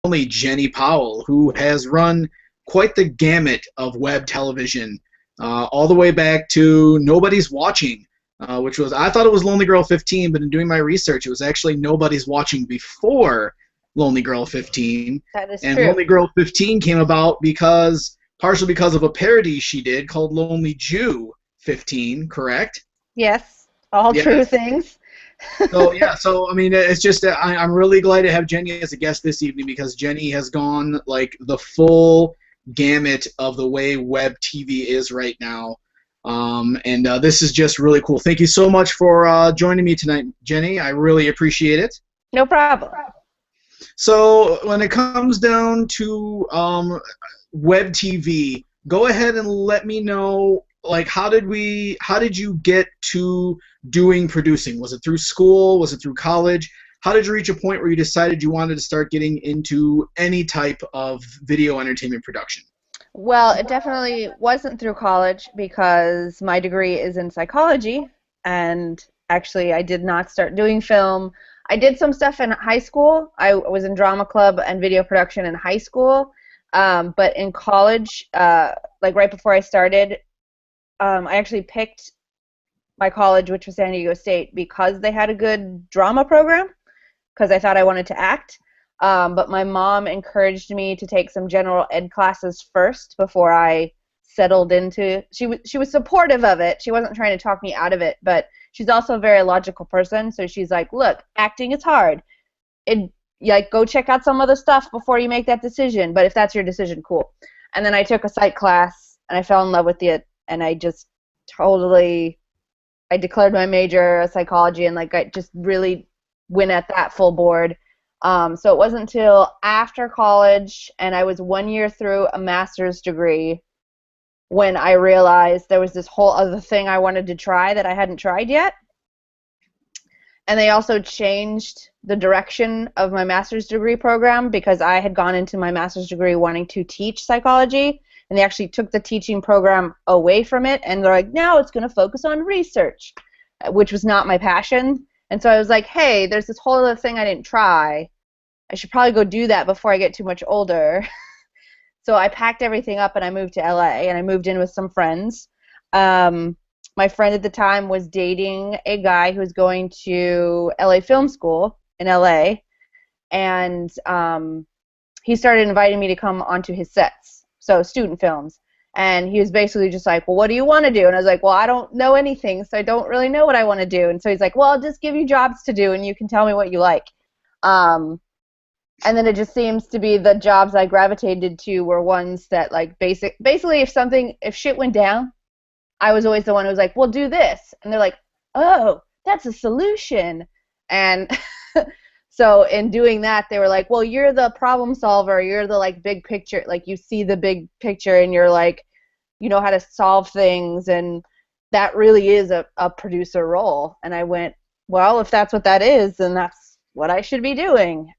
only Jenni Powell, who has run quite the gamut of web television, all the way back to Nobody's Watching, which was, I thought it was Lonely Girl 15, but in doing my research, it was actually Nobody's Watching before Lonely Girl 15. That is And true. Lonely Girl 15 came about partially because of a parody she did called Lonely Jew 15, correct? Yes, all true Yes. things. So yeah, so I mean, it's just I'm really glad to have Jenni as a guest this evening because Jenni has gone like the full gamut of the way web TV is right now, and this is just really cool. Thank you so much for joining me tonight, Jenni. I really appreciate it. No problem. So when it comes down to web TV, go ahead and let me know, like, how did you get to doing producing? Was it through school? Was it through college? How did you reach a point where you decided you wanted to start getting into any type of video entertainment production? Well, it definitely wasn't through college because my degree is in psychology, and actually I did not start doing film. I did some stuff in high school. I was in drama club and video production in high school, but in college, like right before I started, I actually picked my college, which was San Diego State, because they had a good drama program, because I thought I wanted to act. But my mom encouraged me to take some general ed classes first before I settled into. She was supportive of it. She wasn't trying to talk me out of it, but she's also a very logical person. So she's like, "Look, acting is hard. Like, go check out some other stuff before you make that decision. But if that's your decision, cool." And then I took a psych class and I fell in love with it, and I just totally. I declared my major psychology, and like I just really went at that full board. So it wasn't until after college, and I was 1 year through a master's degree, when I realized there was this whole other thing I wanted to try that I hadn't tried yet. And they also changed the direction of my master's degree program because I had gone into my master's degree wanting to teach psychology, and they actually took the teaching program away from it, and they're like, now it's going to focus on research, which was not my passion. And so I was like, hey, there's this whole other thing I didn't try. I should probably go do that before I get too much older. So I packed everything up and I moved to LA, and I moved in with some friends. My friend at the time was dating a guy who was going to LA Film School in LA, and he started inviting me to come onto his sets, so student films. And he was basically just like, well, what do you want to do? And I was like, well, I don't know anything, so I don't really know what I want to do. And so he's like, well, I'll just give you jobs to do, and you can tell me what you like. And then it just seems to be the jobs I gravitated to were ones that, like, basically if shit went down, I was always the one who was like, well, do this. And they're like, oh, that's a solution. And so in doing that, they were like, well, you're the problem solver. You're the, like, big picture. Like, you see the big picture, and you're like, you know how to solve things. And that really is a producer role. And I went, well, if that's what that is, then that's what I should be doing.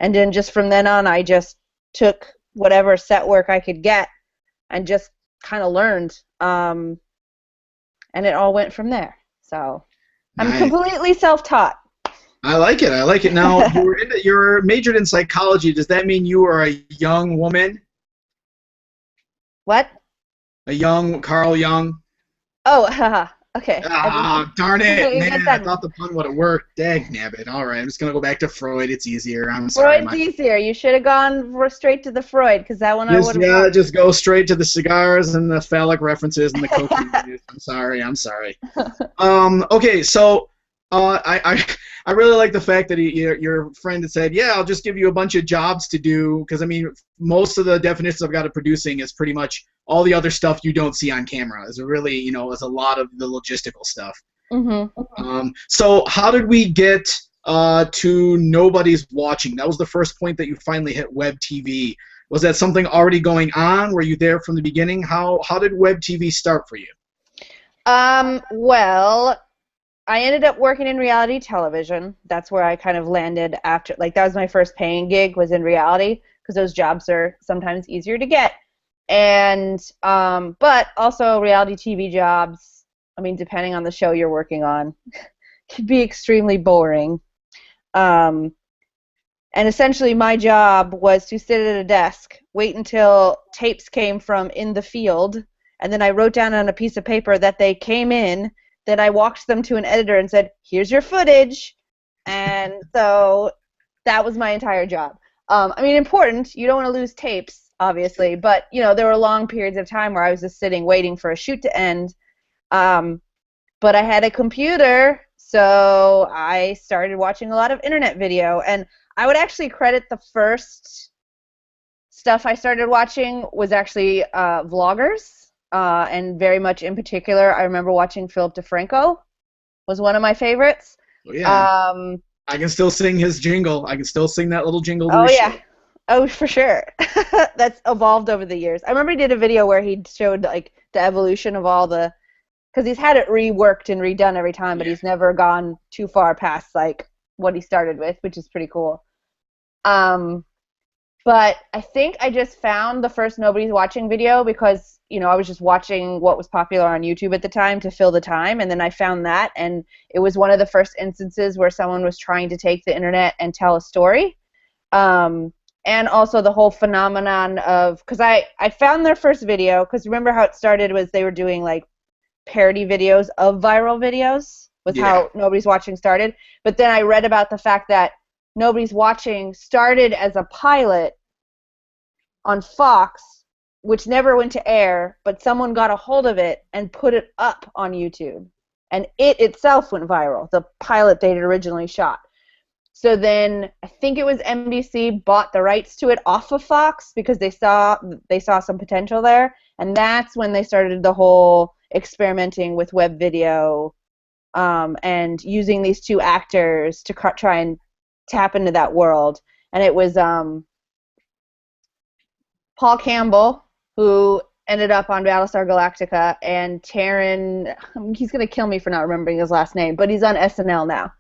And then just from then on, I just took whatever set work I could get and just kind of learned. And it all went from there. So I'm Nice. completely self-taught. I like it. I like it. Now, you're majored in psychology. Does that mean you are a young woman? What? A young Carl Jung? Oh, haha. Okay. Ah, darn it, You man! get I that. thought the pun would have worked. Dag nabbit. All right, I'm just gonna go back to Freud. It's easier. I'm sorry. Freud's easier. You should have gone straight to the Freud, because that one I would have Yeah, won. just go straight to the cigars and the phallic references and the cocaine use. I'm sorry. I'm sorry. Okay, so I really like the fact that your friend had said, yeah, I'll just give you a bunch of jobs to do, because I mean, most of the definitions I've got of producing is pretty much all the other stuff you don't see on camera. Is really, is a lot of the logistical stuff. Mm-hmm. So how did we get to Nobody's Watching? That was the first point that you finally hit web TV. Was that something already going on? Were you there from the beginning? How did web TV start for you? Well, I ended up working in reality television. That's where I kind of landed after, like, that was my first paying gig, was in reality, because those jobs are sometimes easier to get. And, but also reality TV jobs, I mean, depending on the show you're working on, can be extremely boring. And essentially my job was to sit at a desk, wait until tapes came from in the field, and then I wrote down on a piece of paper that they came in. Then I walked them to an editor and said, here's your footage. And so that was my entire job. I mean, important. You don't want to lose tapes, obviously, but, you know, there were long periods of time where I was just sitting waiting for a shoot to end. But I had a computer, so I started watching a lot of internet video, and I would actually credit the first stuff I started watching was actually vloggers, and very much in particular, I remember watching Philip DeFranco was one of my favorites. Oh, yeah. I can still sing his jingle. I can still sing that little jingle. Oh, yeah. Show. Oh, for sure. That's evolved over the years. I remember he did a video where he showed, like, the evolution of all the... Because he's had it reworked and redone every time, but he's never gone too far past, like, what he started with, which is pretty cool. But I think I just found the first Nobody's Watching video because, you know, I was just watching what was popular on YouTube at the time to fill the time, and then I found that, and it was one of the first instances where someone was trying to take the internet and tell a story. And also the whole phenomenon of, because I found their first video, because remember how it started was they were doing, like, parody videos of viral videos, was how Nobody's Watching started. But then I read about the fact that Nobody's Watching started as a pilot on Fox, which never went to air, but someone got a hold of it and put it up on YouTube. And it itself went viral, the pilot they'd originally shot. So then I think it was NBC bought the rights to it off of Fox because they saw some potential there, and that's when they started the whole experimenting with web video and using these two actors to try and tap into that world. And it was Paul Campbell, who ended up on Battlestar Galactica, and Taron, he's going to kill me for not remembering his last name, but he's on SNL now.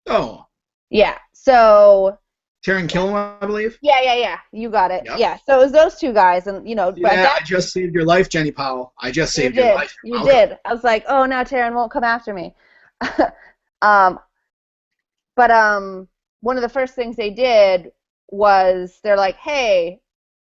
Oh. Yeah, so... Taron Killam, I believe? Yeah. You got it. Yep. Yeah, so it was those two guys, and, you know... Yeah, I just saved your life, Jenni Powell. I just saved your life. You did. I was like, oh, now Taron won't come after me. But one of the first things they did was they're like, hey,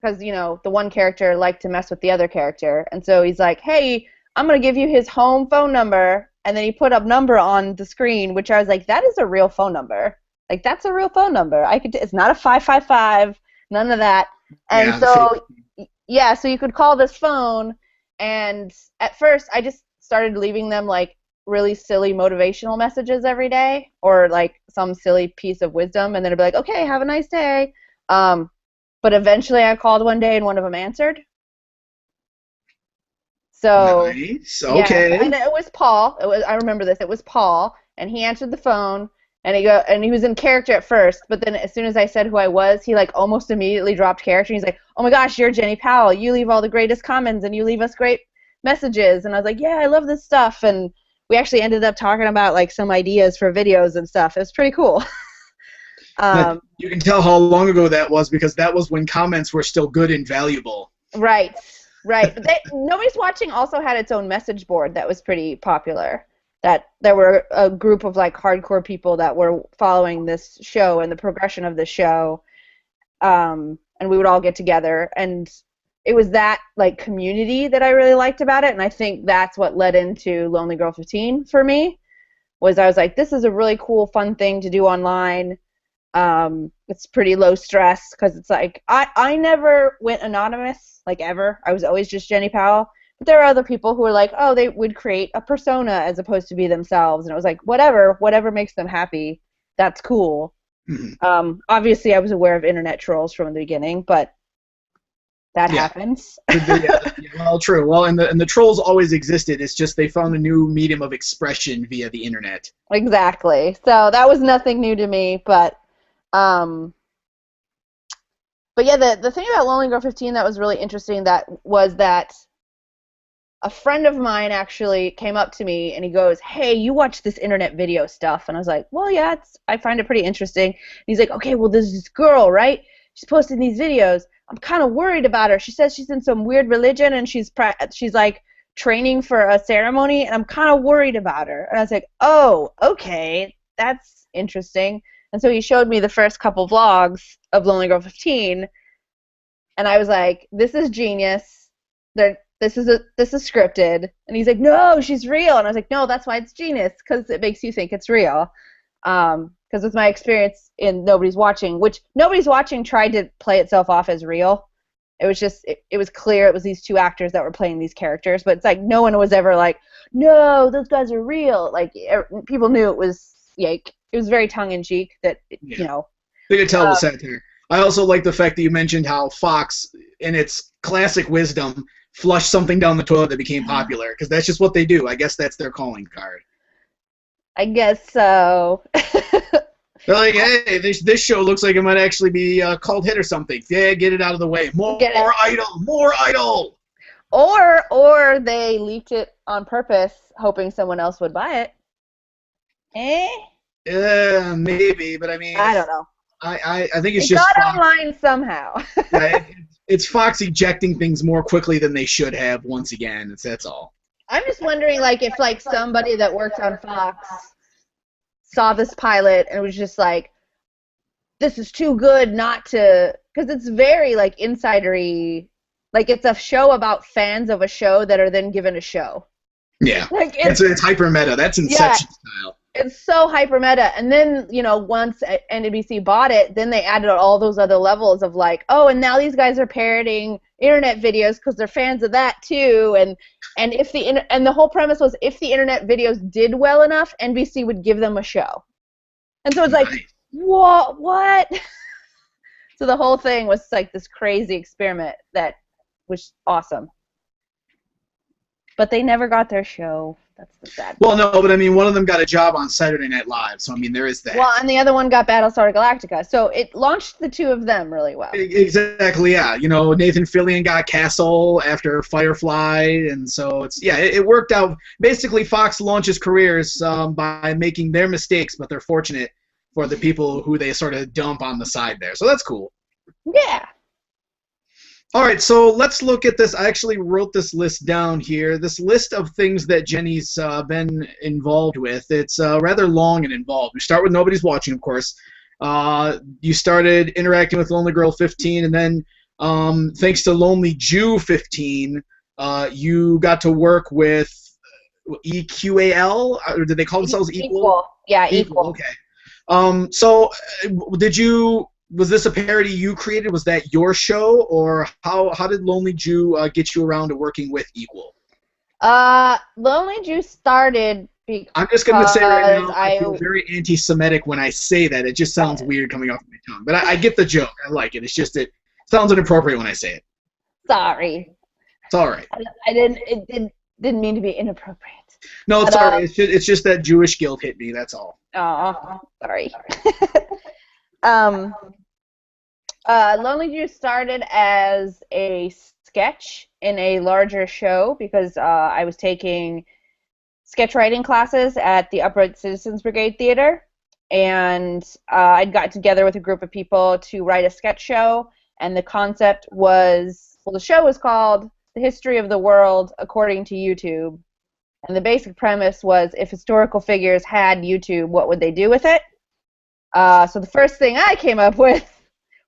because, you know, the one character liked to mess with the other character, and so he's like, hey, I'm going to give you his home phone number, and then he put a number on the screen, which I was like, that is a real phone number. Like, that's a real phone number. It's not a 555, none of that. And so you could call this phone, and at first I just started leaving them, like, really silly motivational messages every day, or, like, some silly piece of wisdom, and then it'd be like, okay, have a nice day. But eventually I called one day, and one of them answered. So, nice. Okay. Yeah, and it was Paul. I remember this. It was Paul, and he answered the phone. And he was in character at first, but then as soon as I said who I was, he, like, almost immediately dropped character. He's like, oh my gosh, you're Jenni Powell. You leave all the greatest comments, and you leave us great messages. And I was like, yeah, I love this stuff. And we actually ended up talking about, like, some ideas for videos and stuff. It was pretty cool. You can tell how long ago that was because that was when comments were still good and valuable. Right. Nobody's Watching also had its own message board that was pretty popular. That there were a group of, like, hardcore people that were following this show and the progression of the show, and we would all get together, and it was that, like, community that I really liked about it, and I think that's what led into Lonely Girl 15 for me, was I was like, this is a really cool, fun thing to do online. It's pretty low stress, because it's like, I never went anonymous, like, ever. I was always just Jenni Powell. But there are other people who are like, oh, they would create a persona as opposed to be themselves. And it was like, whatever makes them happy, that's cool. Mm-hmm. Obviously, I was aware of internet trolls from the beginning, but that happens. Well, true. Well, and the trolls always existed. It's just they found a new medium of expression via the internet. Exactly. So that was nothing new to me, but yeah, the thing about Lonely Girl 15 that was really interesting was that a friend of mine actually came up to me and he goes, hey, you watch this internet video stuff? And I was like, well, yeah, I find it pretty interesting. And he's like, okay, well, there's this girl, right? She's posting these videos. I'm kind of worried about her. She says she's in some weird religion and she's like training for a ceremony, and I'm kind of worried about her. And I was like, oh, okay, that's interesting. And so he showed me the first couple vlogs of Lonely Girl 15, and I was like, this is genius. This is scripted. And he's like, no, she's real. And I was like, no, that's why it's genius, because it makes you think it's real. Because with my experience in Nobody's Watching, which Nobody's Watching tried to play itself off as real. It was just, it was clear it was these two actors that were playing these characters, but it's like no one was ever like, no, those guys are real. Like, people knew it was, like, it was very tongue-in-cheek that, you know. They could tell it was satire. I also like the fact that you mentioned how Fox, in its classic wisdom, flushed something down the toilet that became popular, because that's just what they do. I guess that's their calling card. I guess so. They're like, hey, this show looks like it might actually be a cult hit or something. Yeah, get it out of the way. More Idol, more Idol. Or they leaked it on purpose, hoping someone else would buy it. Yeah, maybe, but I mean, I don't know. I think it's it just got online somehow. Yeah, it's Fox ejecting things more quickly than they should have. Once again, that's all. I'm just wondering, like, if like somebody that works on Fox saw this pilot and was just like, this is too good not to, because it's very like insidery, like it's a show about fans of a show that are then given a show. Yeah, like it's hyper meta. That's Inception style. It's so hyper meta, and then, you know, once NBC bought it, then they added all those other levels of like, oh, and now these guys are parroting internet videos because they're fans of that too, and if and the whole premise was if the internet videos did well enough, NBC would give them a show, and so it's like, what? So the whole thing was like this crazy experiment that was awesome, but they never got their show. That's the sad part. Well, no, but I mean, one of them got a job on Saturday Night Live, so I mean, there is that. Well, and the other one got Battlestar Galactica, so it launched the two of them really well. Exactly, yeah. You know, Nathan Fillion got Castle after Firefly, and so it worked out. Basically, Fox launches careers by making their mistakes, but they're fortunate for the people who they sort of dump on the side there. So that's cool. Yeah. All right, so let's look at this. I actually wrote this list down here. This list of things that Jenni's been involved with. It's rather long and involved. We start with Nobody's Watching, of course. You started interacting with Lonely Girl 15, and then thanks to Lonely Jew 15, you got to work with EQAL, or did they call themselves Equal? Yeah, Equal. Okay. So was this a parody you created? Was that your show, or how did Lonely Jew get you around to working with Equal? Lonely Jew started because I'm just going to say right now, I feel very anti-Semitic when I say that. It just sounds weird coming off my tongue. But I get the joke. I like it. It's just it sounds inappropriate when I say it. Sorry. It's all right. It didn't mean to be inappropriate. No, it's all right. It's just that Jewish guilt hit me. That's all. Oh, sorry. Lonely Jew started as a sketch in a larger show because I was taking sketch writing classes at the Upright Citizens Brigade Theater, and I'd got together with a group of people to write a sketch show, and the concept was, well, the show was called The History of the World According to YouTube, and the basic premise was if historical figures had YouTube, what would they do with it? So the first thing I came up with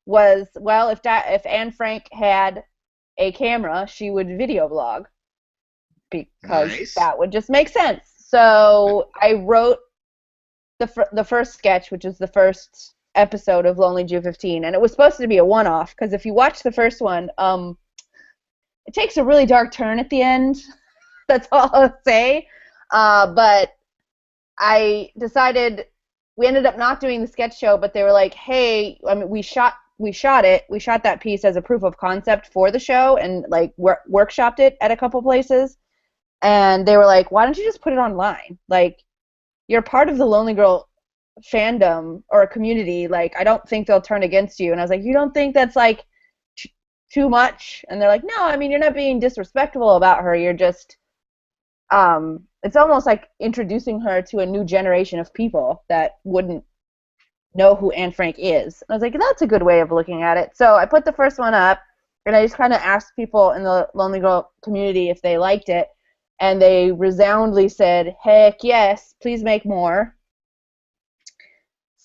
was, well, if Anne Frank had a camera, she would video blog, because that would just make sense. So I wrote the first sketch, which is the first episode of Lonely Jew 15, and it was supposed to be a one-off, because if you watch the first one, it takes a really dark turn at the end. That's all I'll say. But I decided, we ended up not doing the sketch show, but they were like, hey, I mean, we shot that piece as a proof of concept for the show, and like workshopped it at a couple places, and they were like, why don't you just put it online? Like, you're part of the Lonely Girl fandom or a community, like, I don't think they'll turn against you. And I was like, you don't think that's like too much? And they're like, no, I mean, you're not being disrespectful about her, you're just it's almost like introducing her to a new generation of people that wouldn't know who Anne Frank is. And I was like, that's a good way of looking at it. So I put the first one up, and I just kind of asked people in the Lonely Girl community if they liked it, and they resoundingly said, heck yes, please make more.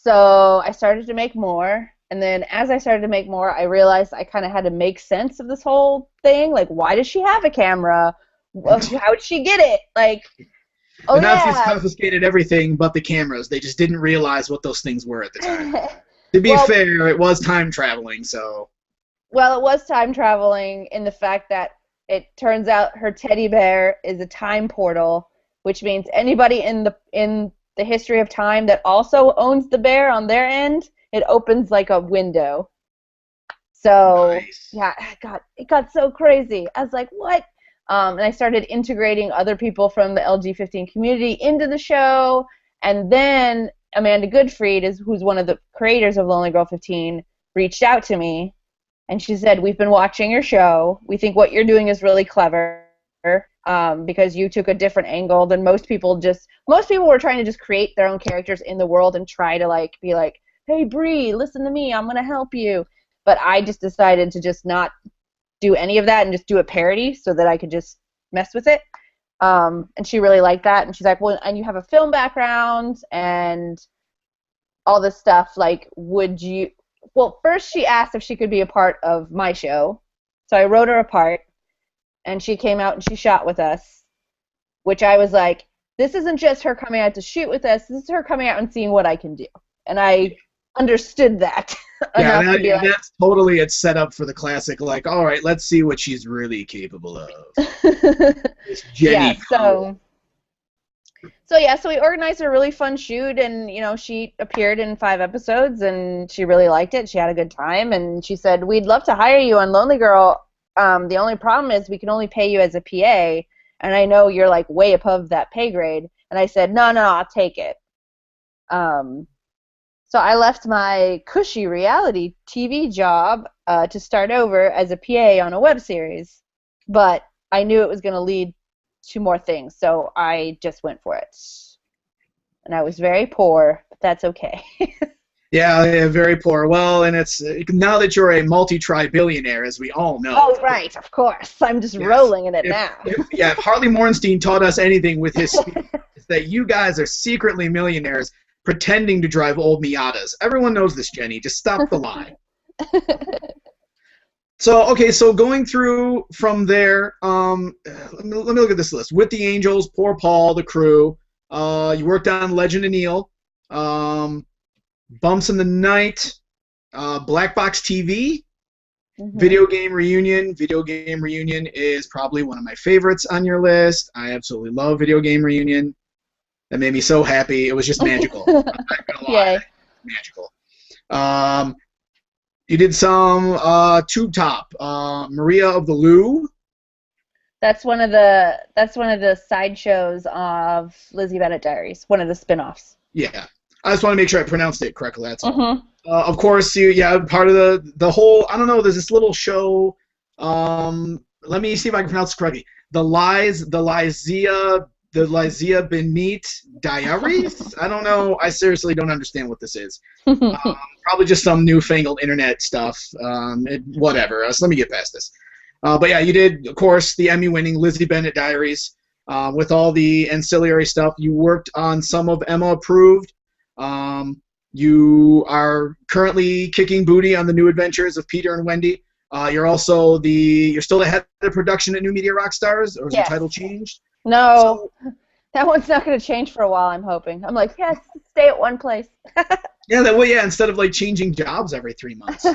So I started to make more, and then as I started to make more, I realized I kind of had to make sense of this whole thing. Like, why does she have a camera? How'd she get it? Like, oh The Nazis yeah. confiscated everything but the cameras. They just didn't realize what those things were at the time. To be Well, fair, it was time traveling, so. well, it was time traveling in the fact that it turns out her teddy bear is a time portal, which means anybody in the history of time that also owns the bear on their end, it opens like a window. So Nice. yeah, it got so crazy. I was like, what? And I started integrating other people from the LG15 community into the show, and then Amanda Goodfried, who's one of the creators of Lonely Girl 15, reached out to me, and she said, "We've been watching your show. We think what you're doing is really clever." Because you took a different angle than most people. Most people were trying to just create their own characters in the world and try to like be like, "Hey Bree, listen to me, I'm gonna help you." But I just decided to just not do any of that and just do a parody so that I could just mess with it. And she really liked that, and she's like, "Well, and you have a film background and all this stuff. Like, would you?" Well, first she asked if she could be a part of my show, so I wrote her a part. And she came out and she shot with us, which I was like, this isn't just her coming out to shoot with us, this is her coming out and seeing what I can do. And I understood that Yeah, enough to be like, that's totally it's set up for the classic, like, all right, let's see what she's really capable of. It's Jenni Powell. so we organized a really fun shoot, and she appeared in 5 episodes, and she really liked it. She had a good time, and she said, "We'd love to hire you on Lonely Girl. The only problem is we can only pay you as a PA, and I know you're like way above that pay grade." And I said, no, I'll take it. So I left my cushy reality TV job to start over as a PA on a web series, but I knew it was going to lead to more things, so I just went for it. And I was very poor, but that's okay. Yeah, very poor. Well, and it's now that you're a multi-tri-billionaire, as we all know. Oh, right, of course. I'm just rolling in it now. If Harley Morenstein taught us anything with his speech, it's that you guys are secretly millionaires pretending to drive old Miatas. Everyone knows this, Jenny. Just stop the lie. So going through from there, let me look at this list. With the Angels, Poor Paul, The Crew. You worked on Legend of Neil. Bumps in the Night, Black Box TV, Video Game Reunion. Video Game Reunion is probably one of my favorites on your list. I absolutely love Video Game Reunion. That made me so happy. It was just magical. I'm not gonna lie. Magical. You did some Tube Top, Maria of the Lou. That's one of the side shows of Lizzie Bennet Diaries, one of the spin-offs. Yeah. I just want to make sure I pronounced it correctly. That's all. Of course, part of the whole. I don't know. There's this little show. Let me see if I can pronounce it correctly. The Lizzie Bennet Diaries. I don't know. I seriously don't understand what this is. Probably just some newfangled internet stuff. Whatever. So let me get past this. But yeah, you did, of course, the Emmy-winning Lizzie Bennet Diaries with all the ancillary stuff. You worked on some of Emma Approved. You are currently kicking booty on the New Adventures of Peter and Wendy. You're still the head of production at New Media Rockstars, or is the title changed? No, that one's not going to change for a while, I'm hoping. I'm like, yes, stay at one place. Instead of like changing jobs every 3 months.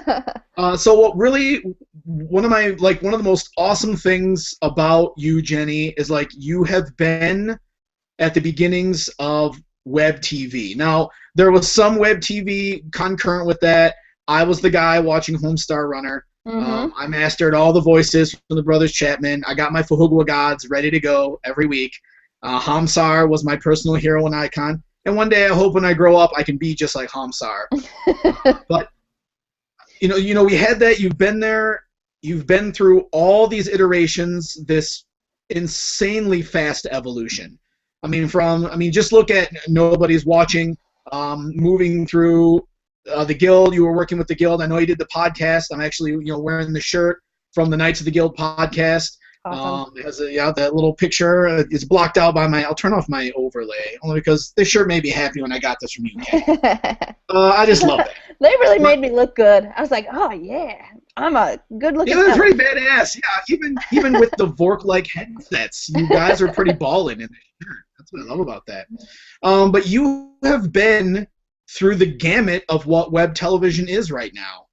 So what really one of the most awesome things about you, Jenny, is like you have been at the beginnings of WebTV. Now, there was some WebTV concurrent with that. I was the guy watching Homestar Runner. I mastered all the voices from the Brothers Chapman. I got my Fahugwa gods ready to go every week. Hamsar was my personal hero and icon. And one day I hope when I grow up I can be just like Hamsar. But we had that. You've been there. You've been through all these iterations, this insanely fast evolution. Just look at Nobody's Watching, moving through the Guild. You were working with the Guild. I know you did the podcast. I'm actually, wearing the shirt from the Knights of the Guild podcast. Awesome. It has that little picture. It's blocked out by I'll turn off my overlay, only because this shirt made me happy when I got this from you, Kat. I just love that. They really made me look good. I was like, oh yeah, I'm a good-looking. Yeah, they're pretty badass. Yeah, even with the Vork-like headsets, you guys are pretty ballin' in this shirt. That's what I love about that. But you have been through the gamut of what web television is right now.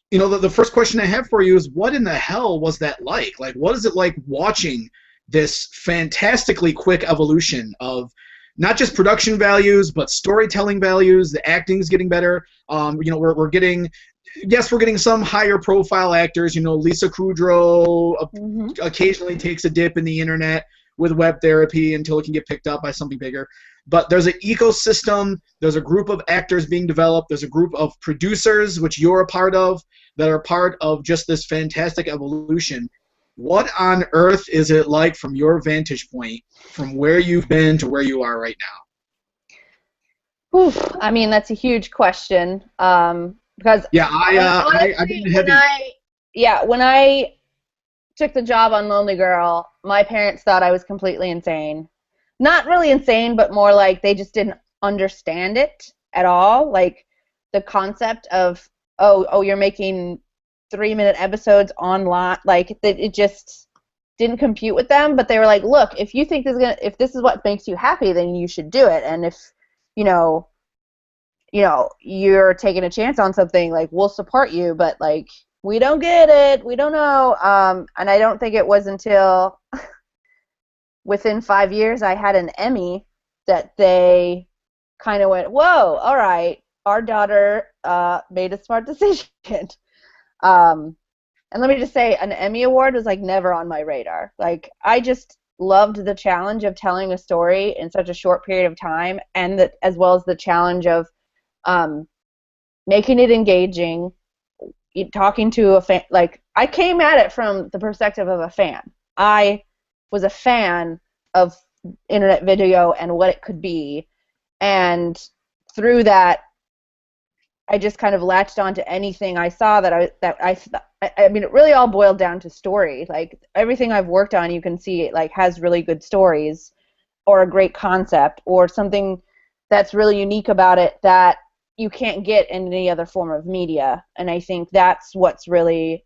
The first question I have for you is, what in the hell was that like? Like, what is it like watching this fantastically quick evolution of not just production values, but storytelling values? The acting's getting better. We're getting some higher profile actors. Lisa Kudrow occasionally takes a dip in the internet with web therapy until it can get picked up by something bigger. But there's an ecosystem, there's a group of actors being developed, there's a group of producers, which you're a part of, that are part of just this fantastic evolution. What on earth is it like from your vantage point, from where you've been to where you are right now? Oof, I mean, that's a huge question. Because I've been heavy. When I took the job on Lonely Girl, my parents thought I was completely insane. Not really insane, but more like they just didn't understand it at all. Like the concept of, oh, you're making 3-minute episodes online, like it just didn't compute with them. But they were like, look, if you think if this is what makes you happy, then you should do it. And if you're taking a chance on something, like, we'll support you, but like, we don't get it, we don't know. And I don't think it was until within 5 years I had an Emmy that they kind of went, whoa, all right, our daughter made a smart decision. And let me just say, an Emmy-Award was like never on my radar. Like, I just loved the challenge of telling a story in such a short period of time, and as well as the challenge of making it engaging, talking to a fan. Like, I came at it from the perspective of a fan. I was a fan of internet video and what it could be, and through that, I just kind of latched onto anything I saw I mean, it really all boiled down to story. Like, everything I've worked on, you can see it like has really good stories, or a great concept, or something that's really unique about it that you can't get in any other form of media. And I think that's what's really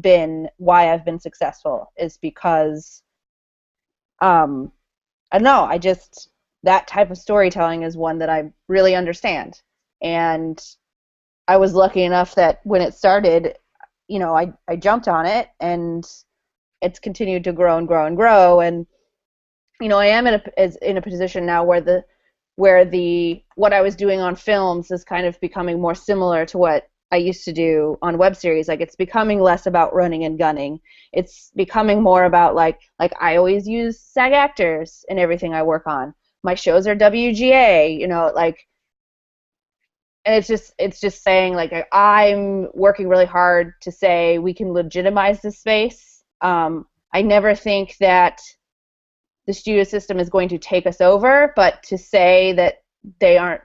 been why I've been successful, is because I don't know, that type of storytelling is one that I really understand. And I was lucky enough that when it started, I jumped on it, and it's continued to grow and grow and grow. And I am in a position now where what I was doing on films is kind of becoming more similar to what I used to do on web series. Like, it's becoming less about running and gunning. It's becoming more about like I always use SAG actors in everything I work on. My shows are WGA, like. And it's just saying, like, I'm working really hard to say we can legitimize this space. I never think that the studio system is going to take us over, but to say that they aren't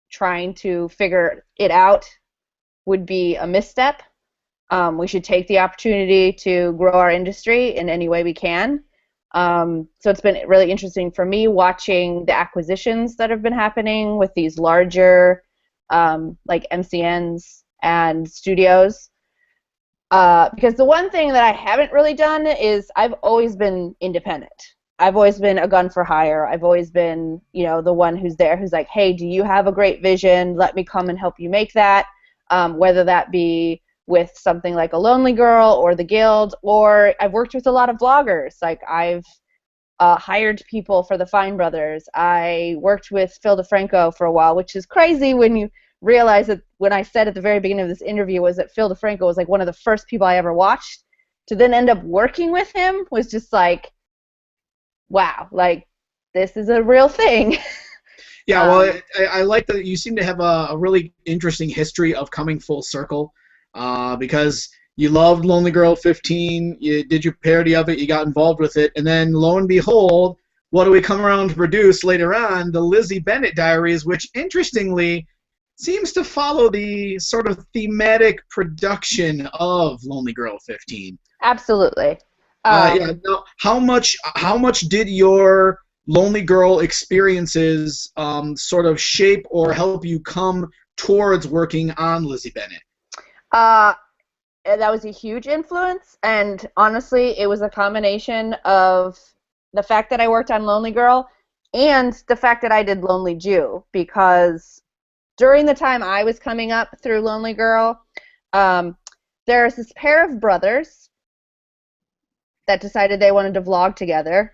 trying to figure it out would be a misstep. We should take the opportunity to grow our industry in any way we can. So it's been really interesting for me watching the acquisitions that have been happening with these larger like MCNs and studios, because the one thing that I haven't really done is I've always been independent. I've always been a gun for hire. I've always been, the one who's there, who's like, hey, do you have a great vision? Let me come and help you make that, whether that be with something like A Lonely Girl or The Guild, or I've worked with a lot of bloggers. Like, I've hired people for the Fine Brothers. I worked with Phil DeFranco for a while, which is crazy when you realize that when I said at the very beginning of this interview was that Phil DeFranco was like one of the first people I ever watched. To then end up working with him was just like, wow, like, this is a real thing. Yeah, well, I like that you seem to have a really interesting history of coming full circle, because you loved Lonely Girl 15, you did your parody of it, you got involved with it, and then lo and behold, what do we come around to produce later on? The Lizzie Bennet Diaries, which interestingly seems to follow the sort of thematic production of Lonely Girl 15. Absolutely. Yeah. Now, how much did your Lonely Girl experiences sort of shape or help you come towards working on Lizzie Bennet? Uh, that was a huge influence, and honestly, it was a combination of the fact that I worked on Lonely Girl and the fact that I did Lonely Jew, because during the time I was coming up through Lonely Girl, there's this pair of brothers that decided they wanted to vlog together,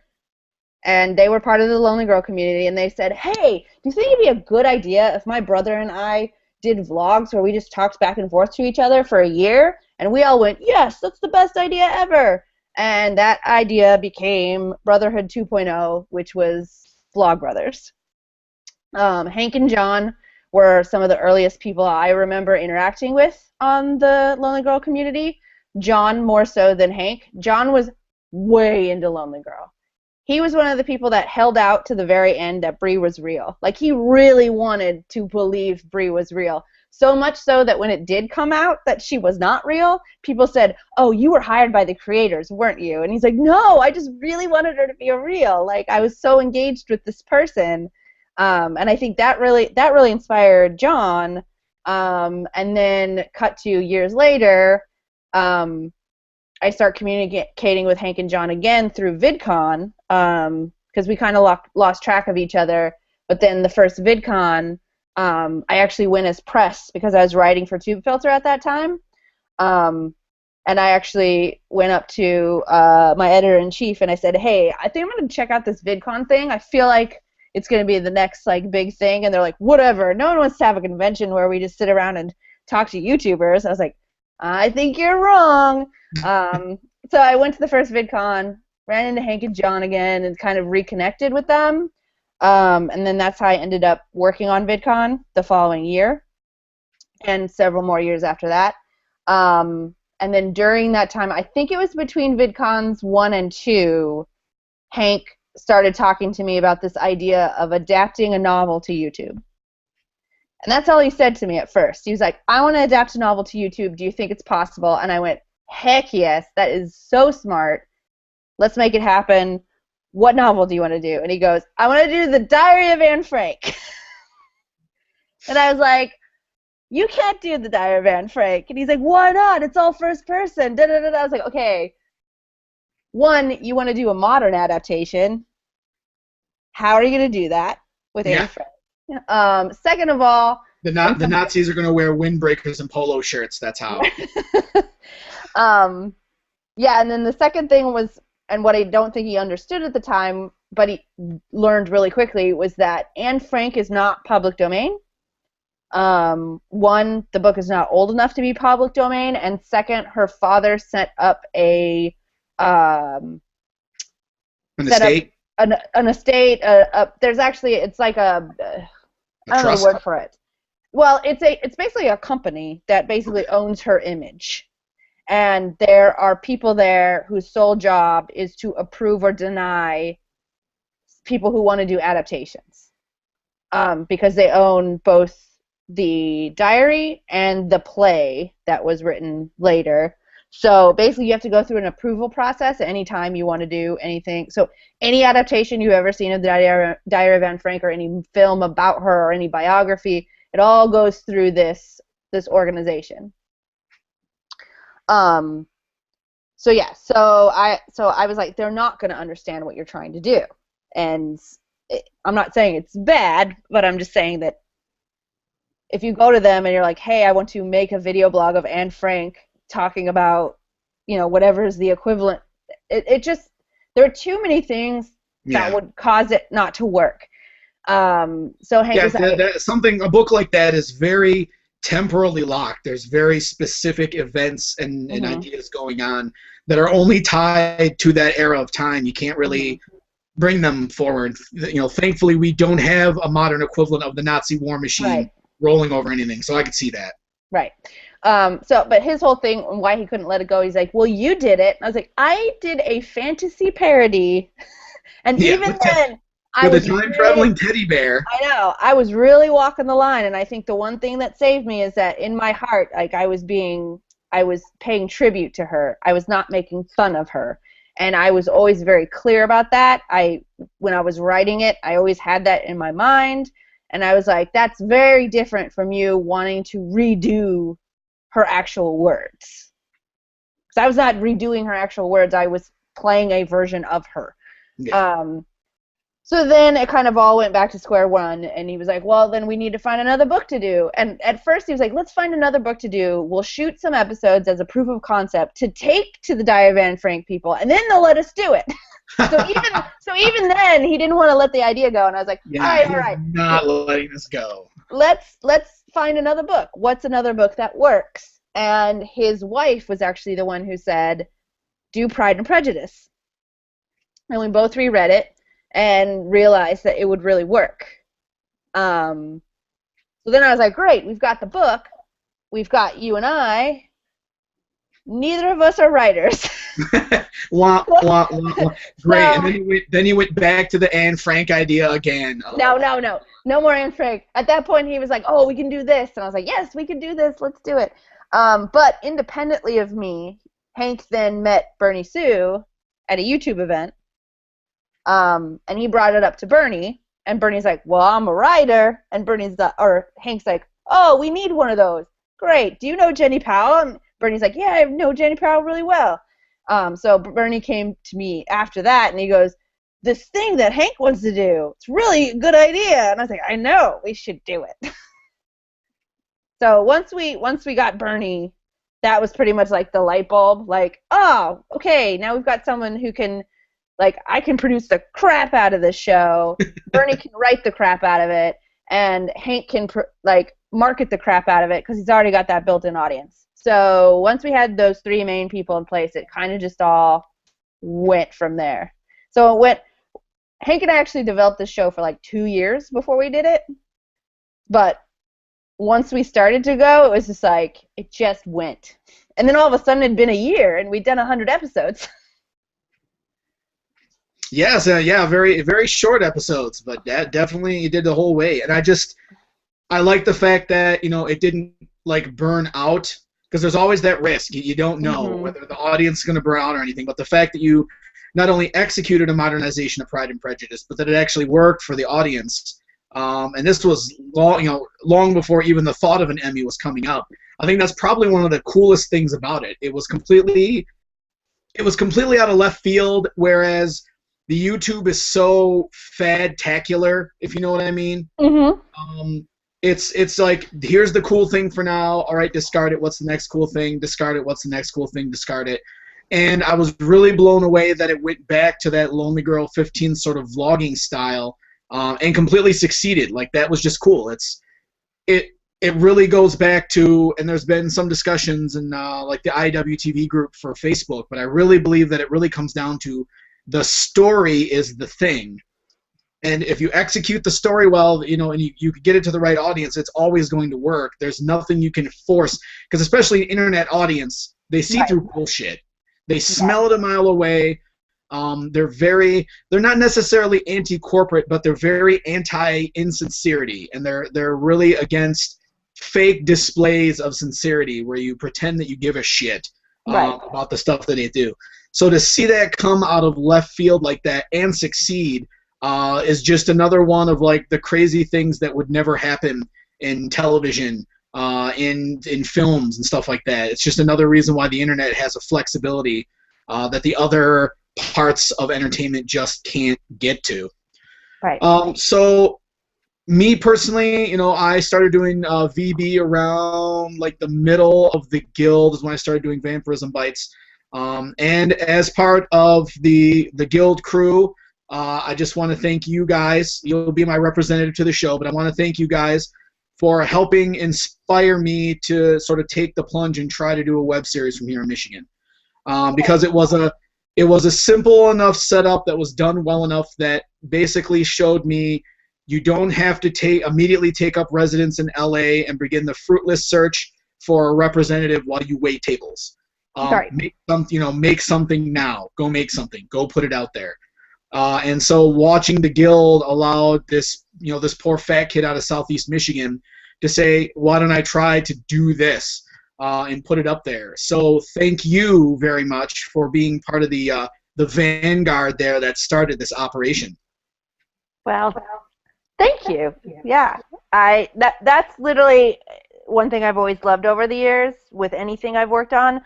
and they were part of the Lonely Girl community, and they said, hey, do you think it'd be a good idea if my brother and I did vlogs where we just talked back and forth to each other for a year? And we all went, yes, that's the best idea ever. And that idea became Brotherhood 2.0, which was Vlog Brothers. Hank and John were some of the earliest people I remember interacting with on the Lonely Girl community. John more so than Hank. John was way into Lonely Girl. He was one of the people that held out to the very end that Bree was real. Like, he really wanted to believe Bree was real. So much so that when it did come out that she was not real, people said, oh, you were hired by the creators, weren't you? And he's like, no, I just really wanted her to be real. Like, I was so engaged with this person. And I think that really inspired John. And then cut to years later, I start communicating with Hank and John again through VidCon, because we kind of lost track of each other. But then the first VidCon, I actually went as press because I was writing for Tube Filter at that time. And I actually went up to my editor-in-chief and I said, hey, I think I'm going to check out this VidCon thing. I feel like it's going to be the next like big thing. And they're like, whatever. No one wants to have a convention where we just sit around and talk to YouTubers. I was like, I think you're wrong. So I went to the first VidCon, ran into Hank and John again, and kind of reconnected with them. And then that's how I ended up working on VidCon the following year, and several more years after that. And then during that time, I think it was between VidCons 1 and 2, Hank started talking to me about this idea of adapting a novel to YouTube. And that's all he said to me at first. He was like, I want to adapt a novel to YouTube. Do you think it's possible? And I went, heck yes, that is so smart. Let's make it happen. What novel do you want to do? And he goes, I want to do The Diary of Anne Frank. And I was like, you can't do The Diary of Anne Frank. And he's like, why not? It's all first person. Da, da, da, da. I was like, okay. One, you want to do a modern adaptation. How are you going to do that with Anne Frank? Second of all, the Nazis are going to wear windbreakers and polo shirts. That's how. Yeah, and then the second thing was, and what I don't think he understood at the time, but he learned really quickly, was that Anne Frank is not public domain. One, the book is not old enough to be public domain, and second, her father set up an estate. An estate. There's actually, it's like I don't know the word for it. Well, it's basically a company that basically owns her image. And there are people there whose sole job is to approve or deny people who want to do adaptations, because they own both the diary and the play that was written later. So basically you have to go through an approval process anytime you want to do anything. So any adaptation you've ever seen of the Diary of Anne Frank, or any film about her, or any biography, it all goes through this organization. So yeah, so I was like, they're not going to understand what you're trying to do. And I'm not saying it's bad, but I'm just saying that if you go to them and you're like, hey, I want to make a video blog of Anne Frank talking about, whatever is the equivalent, it just, there are too many things that would cause it not to work. So Hank a book like that is very temporally locked. There's very specific events and ideas going on that are only tied to that era of time. You can't really bring them forward. Thankfully we don't have a modern equivalent of the Nazi war machine rolling over anything, so I could see that. Right. But his whole thing, and why he couldn't let it go, he's like, well, you did it. And I was like, I did a fantasy parody, and even then, I with a was time-traveling teddy bear. I know. I was really walking the line, and I think the one thing that saved me is that in my heart, like I was paying tribute to her. I was not making fun of her. And I was always very clear about that. When I was writing it, I always had that in my mind. And I was like, that's very different from you wanting to redo her actual words. Because I was not redoing her actual words. I was playing a version of her. Yeah. So then it kind of all went back to square one, and he was like, well, then we need to find another book to do. And at first he was like, let's find another book to do. We'll shoot some episodes as a proof of concept to take to the Diary of Anne Frank people, and then they'll let us do it. So even then, he didn't want to let the idea go, and I was like, Yeah, all right. Not letting this go. Let's find another book. What's another book that works? And his wife was actually the one who said, do Pride and Prejudice. And we both reread it and realized that it would really work. So then I was like, great, we've got the book. We've got you and I. Neither of us are writers. Wah, wah, wah, wah. Great. So, And then you went back to the Anne Frank idea again. Oh. No more Anne Frank. At that point, he was like, oh, we can do this. And I was like, yes, we can do this. Let's do it. But independently of me, Hank then met Bernie Sue at a YouTube event. And he brought it up to Bernie, and Bernie's like, well, I'm a writer, and Hank's like, oh, we need one of those. Great. Do you know Jenni Powell? And Bernie's like, yeah, I know Jenni Powell really well. So Bernie came to me after that, and he goes, this thing that Hank wants to do, it's really a good idea. And I was like, I know, we should do it. So once we got Bernie, that was pretty much like the light bulb, like, oh, okay, now we've got someone who can, like, I can produce the crap out of this show. Bernie can write the crap out of it, and Hank can market the crap out of it because he's already got that built-in audience. So once we had those three main people in place, it kind of just all went from there. So Hank and I actually developed this show for like 2 years before we did it, but once we started to go, it was just like, it just went. And then all of a sudden it'd been a year, and we'd done 100 episodes. Yes, very very short episodes, but that definitely you did the whole way. And I like the fact that it didn't like burn out, because there's always that risk. You don't know whether the audience is going to burn out or anything. But the fact that you not only executed a modernization of Pride and Prejudice, but that it actually worked for the audience, and this was long before even the thought of an Emmy was coming up. I think that's probably one of the coolest things about it. It was completely out of left field, whereas the YouTube is so fad-tacular, if you know what I mean. Mm-hmm. It's like, here's the cool thing for now. All right, discard it. What's the next cool thing? Discard it. What's the next cool thing? Discard it. And I was really blown away that it went back to that Lonely Girl 15 sort of vlogging style, and completely succeeded. Like, that was just cool. It really goes back to, and there's been some discussions in like the IWTV group for Facebook, but I really believe that it really comes down to the story is the thing. And if you execute the story well, and you get it to the right audience, it's always going to work. There's nothing you can force, because especially the internet audience, they see through bullshit. They smell it a mile away. They're not necessarily anti-corporate, but they're very anti-insincerity, and they're really against fake displays of sincerity where you pretend that you give a shit about the stuff that they do. So to see that come out of left field like that and succeed is just another one of like the crazy things that would never happen in television, in films and stuff like that. It's just another reason why the internet has a flexibility that the other parts of entertainment just can't get to. Right. So me personally, I started doing VB around like the middle of the guild is when I started doing Vampirism Bites. And as part of the guild crew, I just want to thank you guys. You'll be my representative to the show, but I want to thank you guys for helping inspire me to sort of take the plunge and try to do a web series from here in Michigan. Because it was a simple enough setup that was done well enough that basically showed me you don't have to immediately take up residence in LA and begin the fruitless search for a representative while you wait tables. Make something now. Go make something. Go put it out there. And so watching the Guild allowed this, this poor fat kid out of Southeast Michigan to say, why don't I try to do this and put it up there? So thank you very much for being part of the vanguard there that started this operation. Well, thank you. Yeah, that's literally one thing I've always loved over the years with anything I've worked on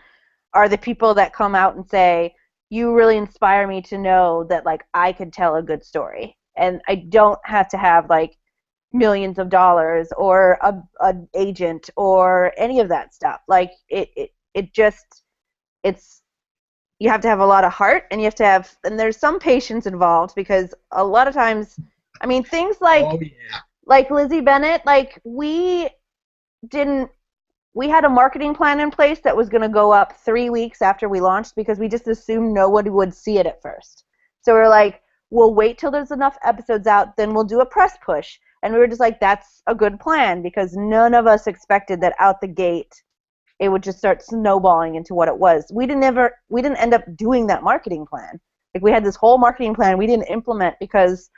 are the people that come out and say, you really inspire me to know that like I could tell a good story, and I don't have to have like millions of dollars or an agent or any of that stuff. Like it's you have to have a lot of heart, and you have to have, and there's some patience involved, because a lot of times, I mean, things like like Lizzie Bennet, like we had a marketing plan in place that was going to go up 3 weeks after we launched, because we just assumed no one would see it at first. So we were like, we'll wait till there's enough episodes out, then we'll do a press push. And we were just like, that's a good plan, because none of us expected that out the gate it would just start snowballing into what it was. We didn't end up doing that marketing plan. Like, we had this whole marketing plan we didn't implement because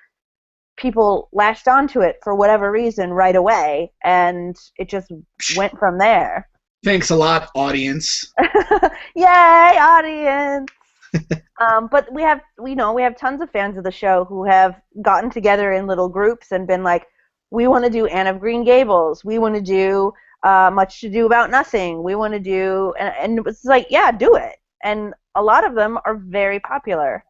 people latched onto it for whatever reason right away, and it just went from there. Thanks a lot, audience. Yay, audience! But we have tons of fans of the show who have gotten together in little groups and been like, we want to do Anne of Green Gables. We want to do Much Ado About Nothing. We want to do, and it was like, yeah, do it. And a lot of them are very popular.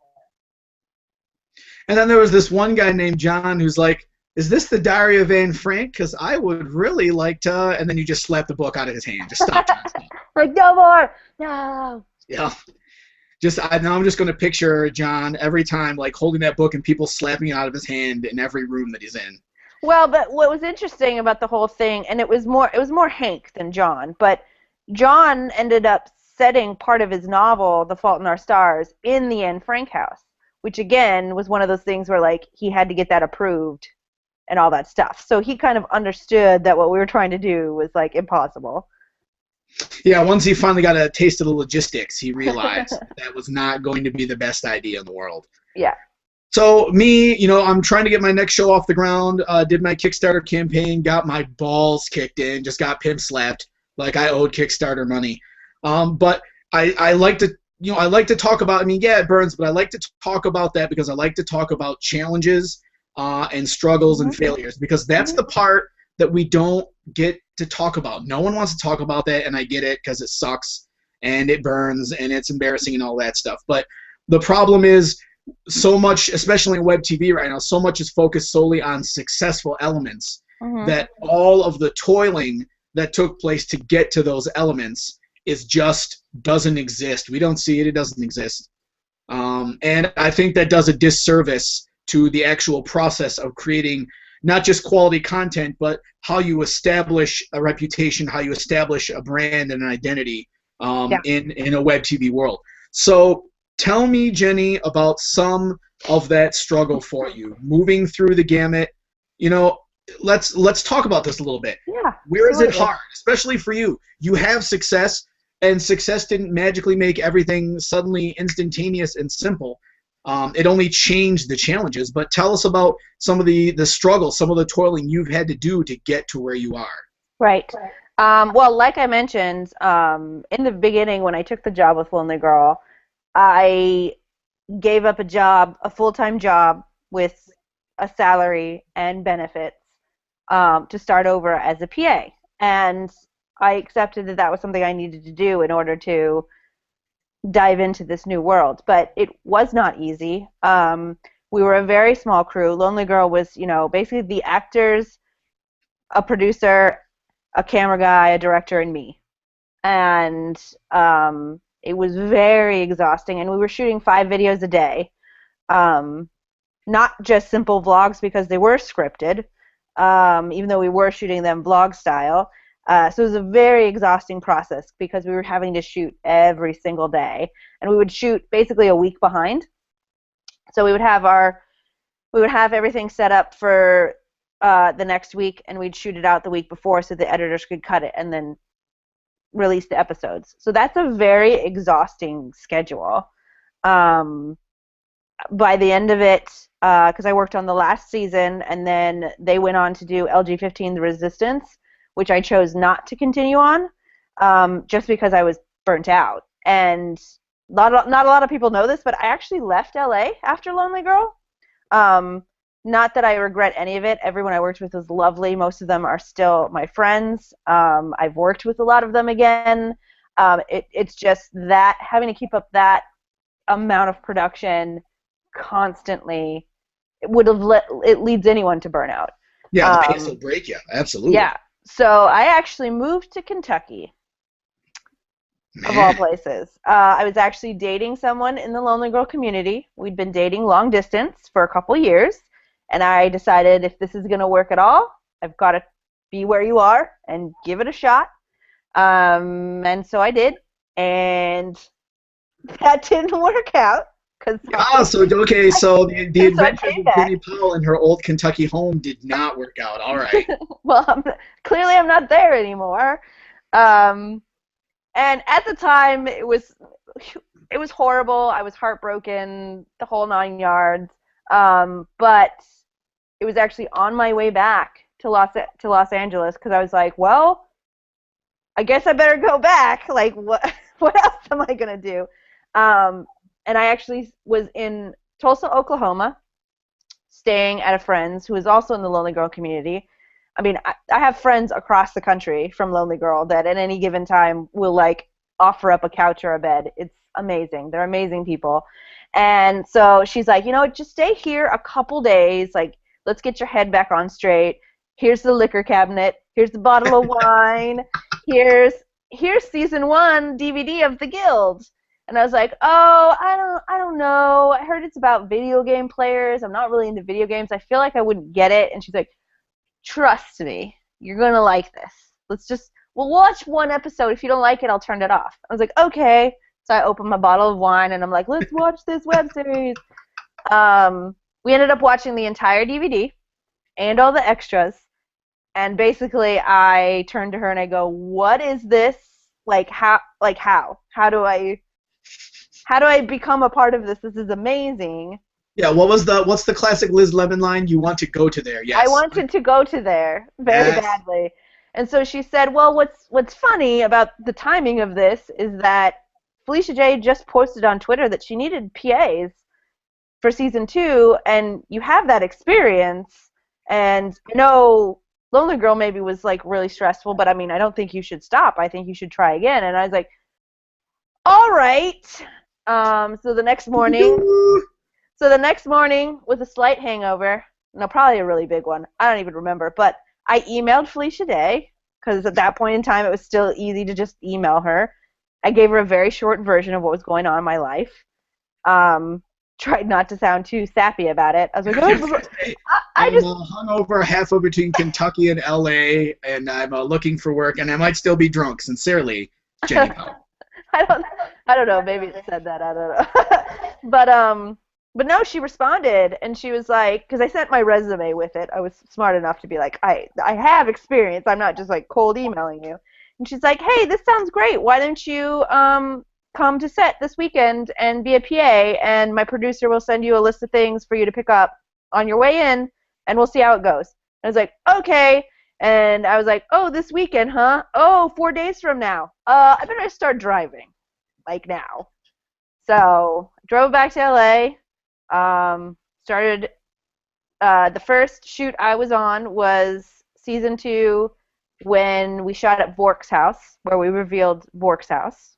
And then there was this one guy named John who's like, is this the Diary of Anne Frank? Because I would really like to. And then you just slap the book out of his hand. Just stop, John. Stop. Like, no more. No. Yeah. Now I'm just going to picture John every time, like, holding that book and people slapping it out of his hand in every room that he's in. Well, but what was interesting about the whole thing, and it was more Hank than John, but John ended up setting part of his novel, The Fault in Our Stars, in the Anne Frank house, which again was one of those things where like he had to get that approved and all that stuff. So he kind of understood that what we were trying to do was like impossible. Yeah, once he finally got a taste of the logistics, he realized that was not going to be the best idea in the world. Yeah. So me, I'm trying to get my next show off the ground, did my Kickstarter campaign, got my balls kicked in, just got pimp slapped like I owed Kickstarter money. But I like to, I like to talk about, it burns, but I like to talk about that because I like to talk about challenges and struggles and failures, because that's the part that we don't get to talk about. No one wants to talk about that, and I get it because it sucks and it burns and it's embarrassing and all that stuff. But the problem is, so much, especially in WebTV right now, so much is focused solely on successful elements that all of the toiling that took place to get to those elements doesn't exist. We don't see it. It doesn't exist. And I think that does a disservice to the actual process of creating not just quality content, but how you establish a reputation, how you establish a brand and an identity in a WebTV world. So tell me, Jenny, about some of that struggle for you, moving through the gamut. Let's talk about this a little bit. Yeah. Where is it hard, especially for you? You have success, and success didn't magically make everything suddenly instantaneous and simple. It only changed the challenges. But tell us about some of the struggles, some of the toiling you've had to do to get to where you are. Right. Well, like I mentioned, in the beginning when I took the job with Lonely Girl, I gave up a full-time job with a salary and benefits to start over as a PA. And I accepted that was something I needed to do in order to dive into this new world. But it was not easy. We were a very small crew. Lonely Girl was, basically the actors, a producer, a camera guy, a director, and me. And it was very exhausting, and we were shooting 5 videos a day. Not just simple vlogs, because they were scripted, even though we were shooting them vlog style. So it was a very exhausting process because we were having to shoot every single day, and we would shoot basically a week behind. So we would have everything set up for the next week, and we'd shoot it out the week before so the editors could cut it and then release the episodes. So that's a very exhausting schedule. by the end of it, because I worked on the last season, and then they went on to do LG-15 The Resistance, which I chose not to continue on, just because I was burnt out. And not a lot of people know this, but I actually left LA after Lonely Girl. Not that I regret any of it. Everyone I worked with was lovely. Most of them are still my friends. I've worked with a lot of them again. It's just that having to keep up that amount of production constantly, it leads anyone to burnout. Yeah, the pace will break you. Absolutely. Yeah. So I actually moved to Kentucky, of all places. I was actually dating someone in the Lonely Girl community. We'd been dating long distance for a couple years, and I decided if this is going to work at all, I've got to be where you are and give it a shot. And so I did, and that didn't work out. So the adventures of Jenni Powell in her old Kentucky home did not work out. All right. Well, clearly I'm not there anymore. And at the time, it was horrible. I was heartbroken, the whole 9 yards. But it was actually on my way back to Los Angeles, because I was like, well, I guess I better go back. Like, what else am I gonna do? And I actually was in Tulsa, Oklahoma, staying at a friend's who is also in the Lonely Girl community. I mean, I have friends across the country from Lonely Girl that at any given time will, like, offer up a couch or a bed. It's amazing. They're amazing people. And so she's like, just stay here a couple days. Like, let's get your head back on straight. Here's the liquor cabinet. Here's the bottle of wine. Here's season 1 DVD of The Guild. And I was like, oh, I don't know. I heard it's about video game players. I'm not really into video games. I feel like I wouldn't get it. And she's like, trust me, you're going to like this. We'll watch one episode. If you don't like it, I'll turn it off. I was like, okay. So I opened my bottle of wine, and I'm like, let's watch this web series. We ended up watching the entire DVD and all the extras. And basically, I turned to her and I go, what is this? How do I become a part of this? This is amazing. Yeah, what's the classic Liz Lemon line? You want to go to there, yes. I wanted to go to there very badly. And so she said, well, what's funny about the timing of this is that Felicia J just posted on Twitter that she needed PAs for season 2, and you have that experience. And I know Lonely Girl maybe was, like, really stressful, but I mean, I don't think you should stop. I think you should try again. And I was like, all right. So the next morning, with a slight hangover, no, probably a really big one, I don't even remember, but I emailed Felicia Day, because at that point in time it was still easy to just email her. I gave her a very short version of what was going on in my life. Tried not to sound too sappy about it. I was like, I'm hungover, halfway between Kentucky and LA, and I'm looking for work, and I might still be drunk. Sincerely, Jenni Powell. I don't know. Maybe it said that. I don't know. But no, she responded, and she was like, because I sent my resume with it. I was smart enough to be like, I have experience. I'm not just, like, cold emailing you. And she's like, hey, this sounds great. Why don't you come to set this weekend and be a PA, and my producer will send you a list of things for you to pick up on your way in, and we'll see how it goes. And I was like, okay. And I was like, oh, this weekend, huh? Oh, 4 days from now. I better start driving, like, now. So I drove back to LA, started, the first shoot I was on was season 2 when we shot at Vork's house, where we revealed Vork's house.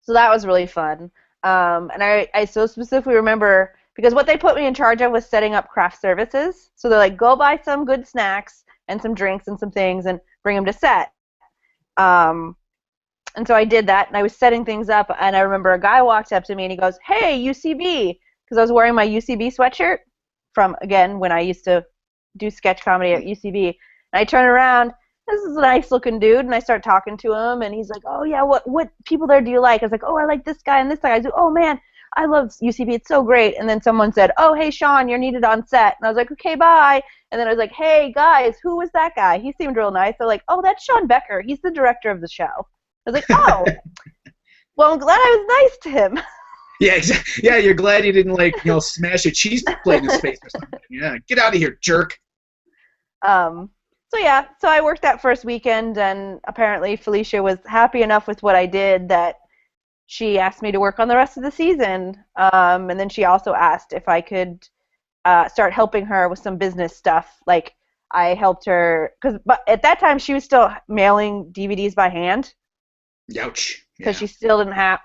So that was really fun. And I so specifically remember, because what they put me in charge of was setting up craft services. So they're like, go buy some good snacks and some drinks and some things and bring them to set. And so I did that, and I was setting things up, and I remember a guy walked up to me, and he goes, hey, UCB, because I was wearing my UCB sweatshirt from, again, when I used to do sketch comedy at UCB. And I turn around, this is a nice-looking dude, and I start talking to him, and he's like, oh, yeah, what people there do you like? I was like, oh, I like this guy and this guy. I was like, oh, man, I love UCB. It's so great. And then someone said, oh, hey, Sean, you're needed on set. And I was like, okay, bye. And then I was like, hey, guys, who was that guy? He seemed real nice. They're like, oh, that's Sean Becker. He's the director of the show. I was like, oh, well, I'm glad I was nice to him. Yeah, exactly. Yeah, you're glad you didn't smash a cheese plate in his face or something. Yeah, get out of here, jerk. Um, so yeah, so I worked that first weekend, and apparently Felicia was happy enough with what I did that she asked me to work on the rest of the season. And then she also asked if I could start helping her with some business stuff. Like I helped her but at that time she was still mailing DVDs by hand Ouch. because Yeah. she still didn't have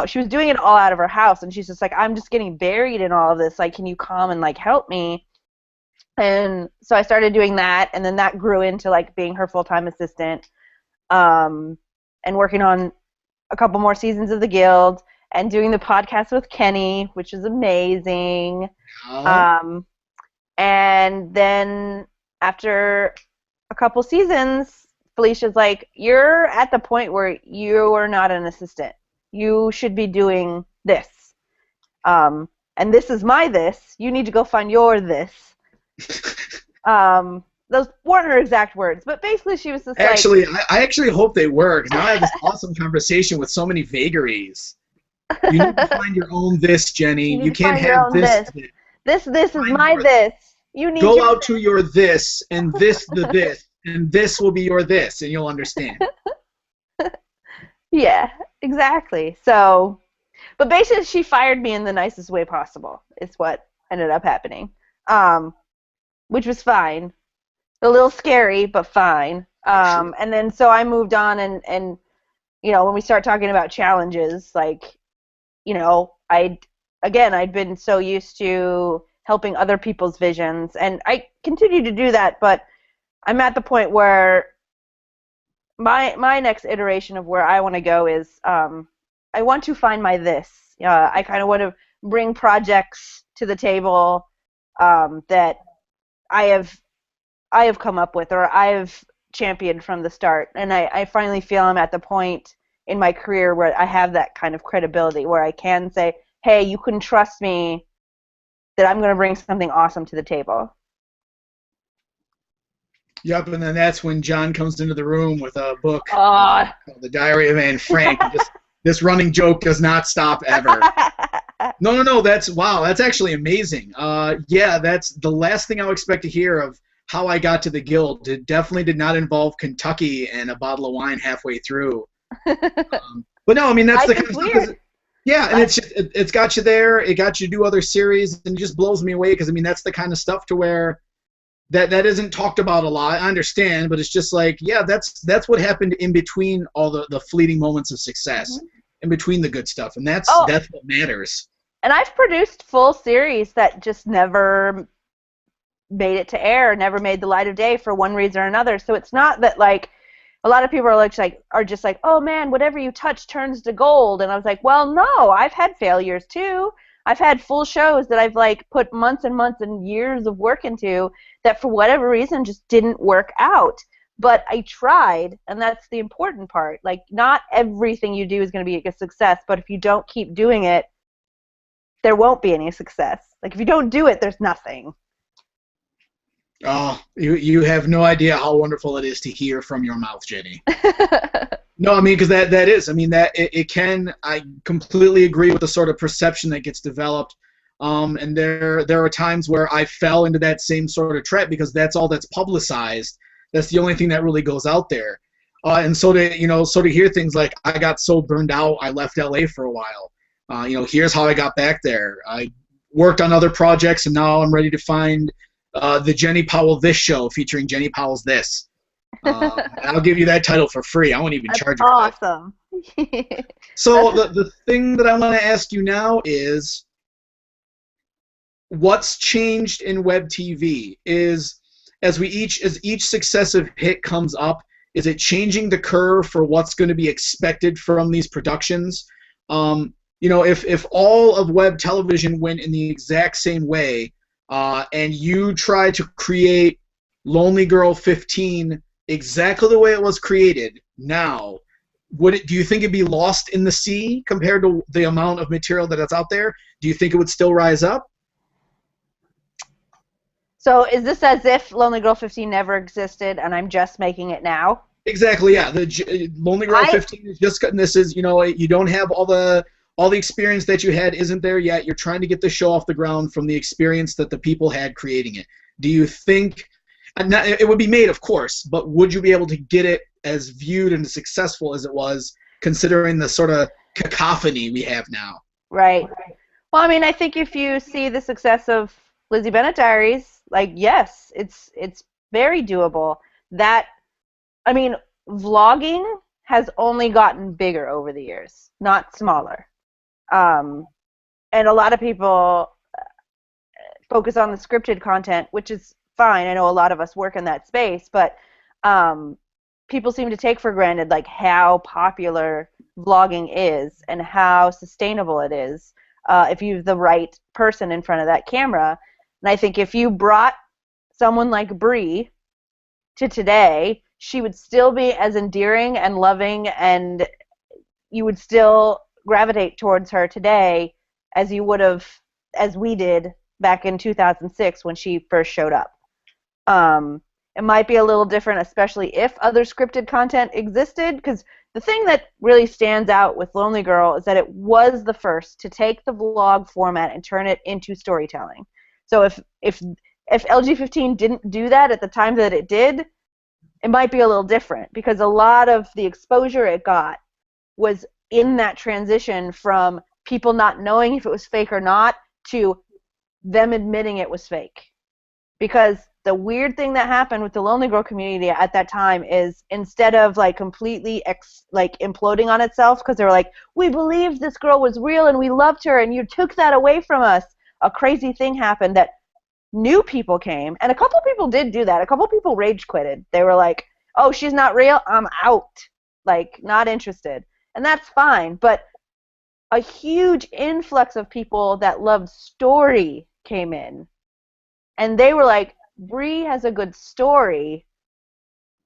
she was doing it all out of her house, and she's just like, I'm just getting buried in all of this. Like, can you come and help me? And so I started doing that, and then that grew into being her full-time assistant, and working on a couple more seasons of The Guild, and doing the podcast with Kenny, which is amazing. Oh. And then after a couple seasons, Felicia's like, you're at the point where you are not an assistant. You should be doing this. And this is my this. You need to go find your this. Those weren't her exact words, but basically she was just I actually hope they were, because now I have this awesome conversation with so many vagaries. You need to find your own this, Jenny. You can't have this. This is my this. You need go out to your this, and this the this, and this will be your this, and you'll understand. Yeah, exactly. So, but basically she fired me in the nicest way possible, is what ended up happening, which was fine. A little scary, but fine. And then so I moved on, and when we start talking about challenges, I'd been so used to helping other people's visions, and I continue to do that, but I'm at the point where my next iteration of where I want to go is I want to find my this. I kind of want to bring projects to the table that I have come up with, or I have championed from the start, and I finally feel I'm at the point in my career where I have that kind of credibility, where I can say, hey, you can trust me that I'm going to bring something awesome to the table. Yep, and then that's when John comes into the room with a book called The Diary of Anne Frank. This running joke does not stop ever. No, that's actually amazing. Yeah, that's the last thing I would expect to hear of how I got to the Guild. It definitely did not involve Kentucky and a bottle of wine halfway through. But no, I mean, that's the kind of stuff. Yeah, and it's got you there. It got you to do other series, and it just blows me away, because I mean, that's the kind of stuff to where that isn't talked about a lot. I understand, but it's just that's what happened in between all the fleeting moments of success, in between the good stuff, and that's what matters. And I've produced full series that just never made it to air, never made the light of day for one reason or another. So it's not that a lot of people are just like, oh man, whatever you touch turns to gold. And I was like, well, no, I've had failures too. I've had full shows that I've put months and months and years of work into that for whatever reason just didn't work out. But I tried, and that's the important part. Not everything you do is going to be a success, but if you don't keep doing it, there won't be any success. If you don't do it, there's nothing. Oh, you have no idea how wonderful it is to hear from your mouth, Jenny. No, I mean, because that is, I mean, that it can, I completely agree with the sort of perception that gets developed. And there are times where I fell into that same sort of trap, because that's all that's publicized. That's the only thing that really goes out there. And so to hear things like, I got so burned out, I left LA for a while. Here's how I got back there. I worked on other projects, and now I'm ready to find the Jenni Powell This Show, featuring Jenni Powell's This. I'll give you that title for free. I won't even charge you for that. Awesome. So the thing that I want to ask you now is, what's changed in WebTV? As each successive hit comes up, is it changing the curve for what's going to be expected from these productions? If all of web television went in the exact same way, and you try to create Lonely Girl 15 exactly the way it was created now, do you think it'd be lost in the sea compared to the amount of material that's out there? Do you think it would still rise up? So is this as if Lonely Girl 15 never existed and I'm just making it now? Exactly, yeah. The Lonely Girl 15 is just, this is, you don't have all all the experience that you had isn't there yet. You're trying to get the show off the ground from the experience that the people had creating it. Do you think, and it would be made, of course, but would you be able to get it as viewed and as successful as it was, considering the sort of cacophony we have now? Right. Well, I mean, I think if you see the success of Lizzie Bennet Diaries, like, yes, it's very doable. That, I mean, vlogging has only gotten bigger over the years, not smaller. And a lot of people focus on the scripted content, which is fine. I know a lot of us work in that space, but people seem to take for granted like how popular vlogging is and how sustainable it is if you have the right person in front of that camera. And I think if you brought someone like Brie to today, she would still be as endearing and loving, and you would still gravitate towards her today as you would have, as we did back in 2006 when she first showed up. It might be a little different, especially if other scripted content existed, because the thing that really stands out with Lonely Girl is that it was the first to take the vlog format and turn it into storytelling. So if LG15 didn't do that at the time that it did, it might be a little different, because a lot of the exposure it got was in that transition from people not knowing if it was fake or not to them admitting it was fake. Because the weird thing that happened with the Lonely Girl community at that time is, instead of like completely imploding on itself because they were like, we believed this girl was real and we loved her and you took that away from us, a crazy thing happened that new people came, and a couple people did do that. A couple people rage quitted. They were like, oh, she's not real, I'm out, like, not interested. And that's fine, but a huge influx of people that loved story came in, and they were like, Brie has a good story.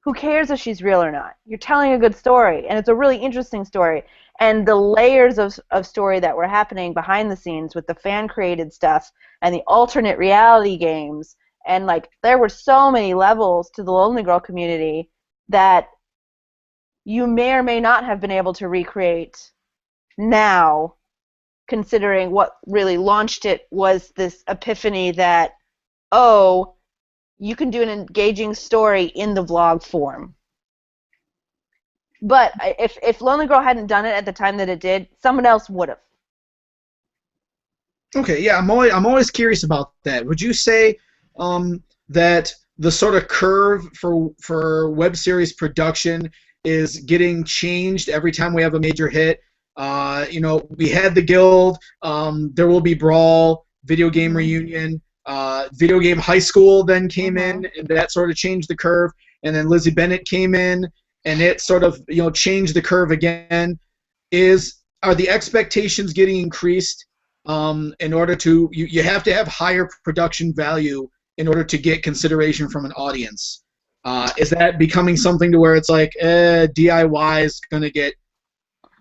Who cares if she's real or not? You're telling a good story, and it's a really interesting story. And the layers of story that were happening behind the scenes with the fan-created stuff and the alternate reality games, and like there were so many levels to the Lonely Girl community that you may or may not have been able to recreate now, considering what really launched it was this epiphany that, oh, you can do an engaging story in the vlog form. But if Lonely Girl hadn't done it at the time that it did, someone else would have. Okay, yeah, I'm always curious about that. Would you say that the sort of curve for web series production is getting changed every time we have a major hit? You know, we had The Guild, There Will Be Brawl, Video Game Reunion, Video Game High School then came in, and that sort of changed the curve. And then Lizzie Bennet came in, and it sort of, you know, changed the curve again. Are the expectations getting increased in order to, you have to have higher production value in order to get consideration from an audience? Is that becoming something to where it's like, DIY is going to get,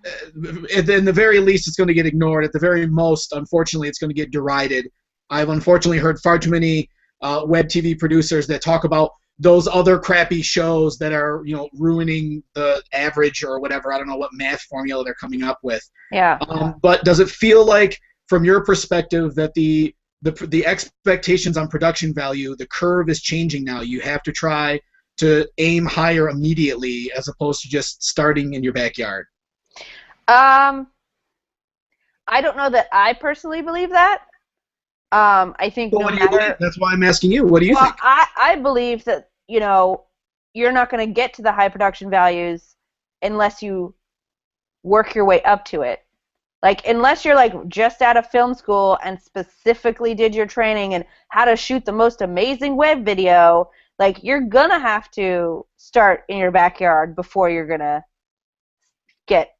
at the very least, it's going to get ignored. At the very most, unfortunately, it's going to get derided. I've unfortunately heard far too many web TV producers that talk about those other crappy shows that are, you know, ruining the average or whatever. I don't know what math formula they're coming up with. Yeah. But does it feel like, from your perspective, that the expectations on production value, the curve is changing now? You have to try to aim higher immediately as opposed to just starting in your backyard. I don't know that I personally believe that. I think well, no matter. That's why I'm asking you. What do you think? I believe that, you know, you're not going to get to the high production values unless you work your way up to it. Like, unless you're like just out of film school and specifically did your training in how to shoot the most amazing web video, like, you're gonna have to start in your backyard before you're gonna get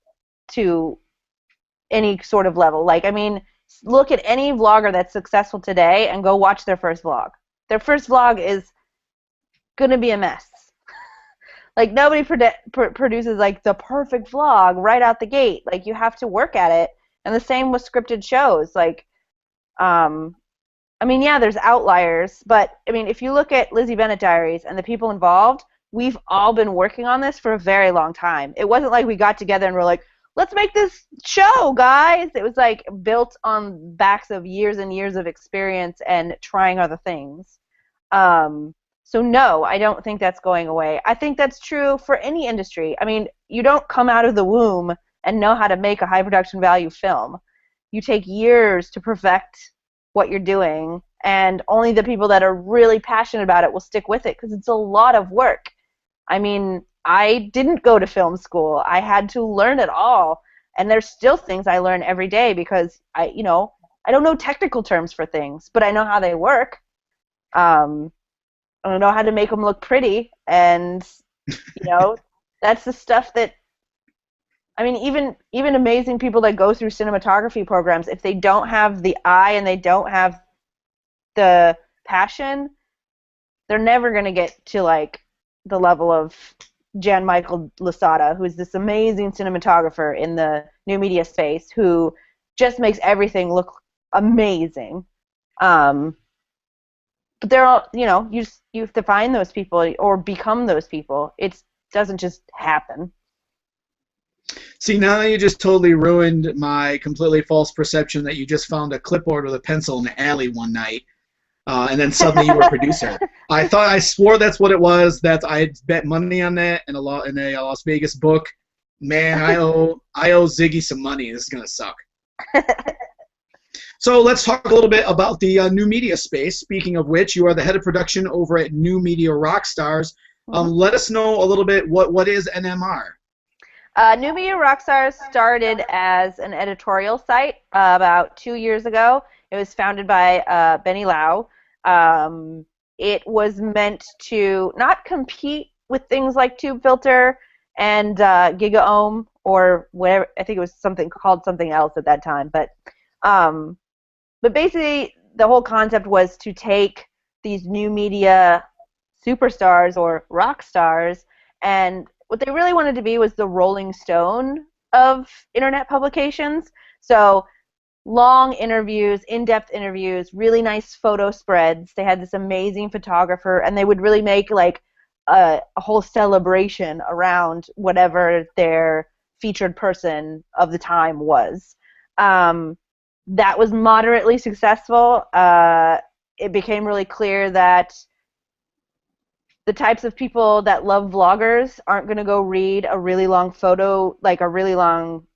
to any sort of level. Like, I mean, look at any vlogger that's successful today and go watch their first vlog. Their first vlog is gonna be a mess. Like, nobody produces like the perfect vlog right out the gate. Like, you have to work at it. And the same with scripted shows. Like, I mean, yeah, there's outliers, but I mean, if you look at Lizzie Bennet Diaries and the people involved, we've all been working on this for a very long time. It wasn't like we got together and we're like, let's make this show, guys. It was like built on backs of years and years of experience and trying other things. So no, I don't think that's going away. I think that's true for any industry. I mean, you don't come out of the womb and know how to make a high production value film. You take years to perfect what you're doing, and only the people that are really passionate about it will stick with it because it's a lot of work. I mean, I didn't go to film school. I had to learn it all, and there's still things I learn every day because I don't know technical terms for things, but I know how they work. I don't know how to make them look pretty, and that's the stuff that, I mean, even amazing people that go through cinematography programs, if they don't have the eye and they don't have the passion, they're never going to get to like the level of Jan Michael Lasada, who's this amazing cinematographer in the new media space who just makes everything look amazing. But they're all, you have to find those people or become those people. It doesn't just happen. See, now you just totally ruined my completely false perception that you just found a clipboard with a pencil in the alley one night, and then suddenly you were a producer. I swore that's what it was. That I had bet money on that in a Las Vegas book. Man, I owe Ziggy some money. This is gonna suck. So let's talk a little bit about the new media space. Speaking of which, you are the head of production over at New Media Rockstars. Let us know a little bit what is NMR. New Media Rockstars started as an editorial site about 2 years ago. It was founded by Benny Lau. It was meant to not compete with things like Tube Filter and GigaOM or whatever. I think it was called something else at that time. But basically, the whole concept was to take these new media superstars or rock stars, and what they really wanted to be was the Rolling Stone of internet publications. So long interviews, in-depth interviews, really nice photo spreads. They had this amazing photographer, and they would really make like a whole celebration around whatever their featured person of the time was. That was moderately successful. It became really clear that the types of people that love vloggers aren't going to go read a really long photo, like a really long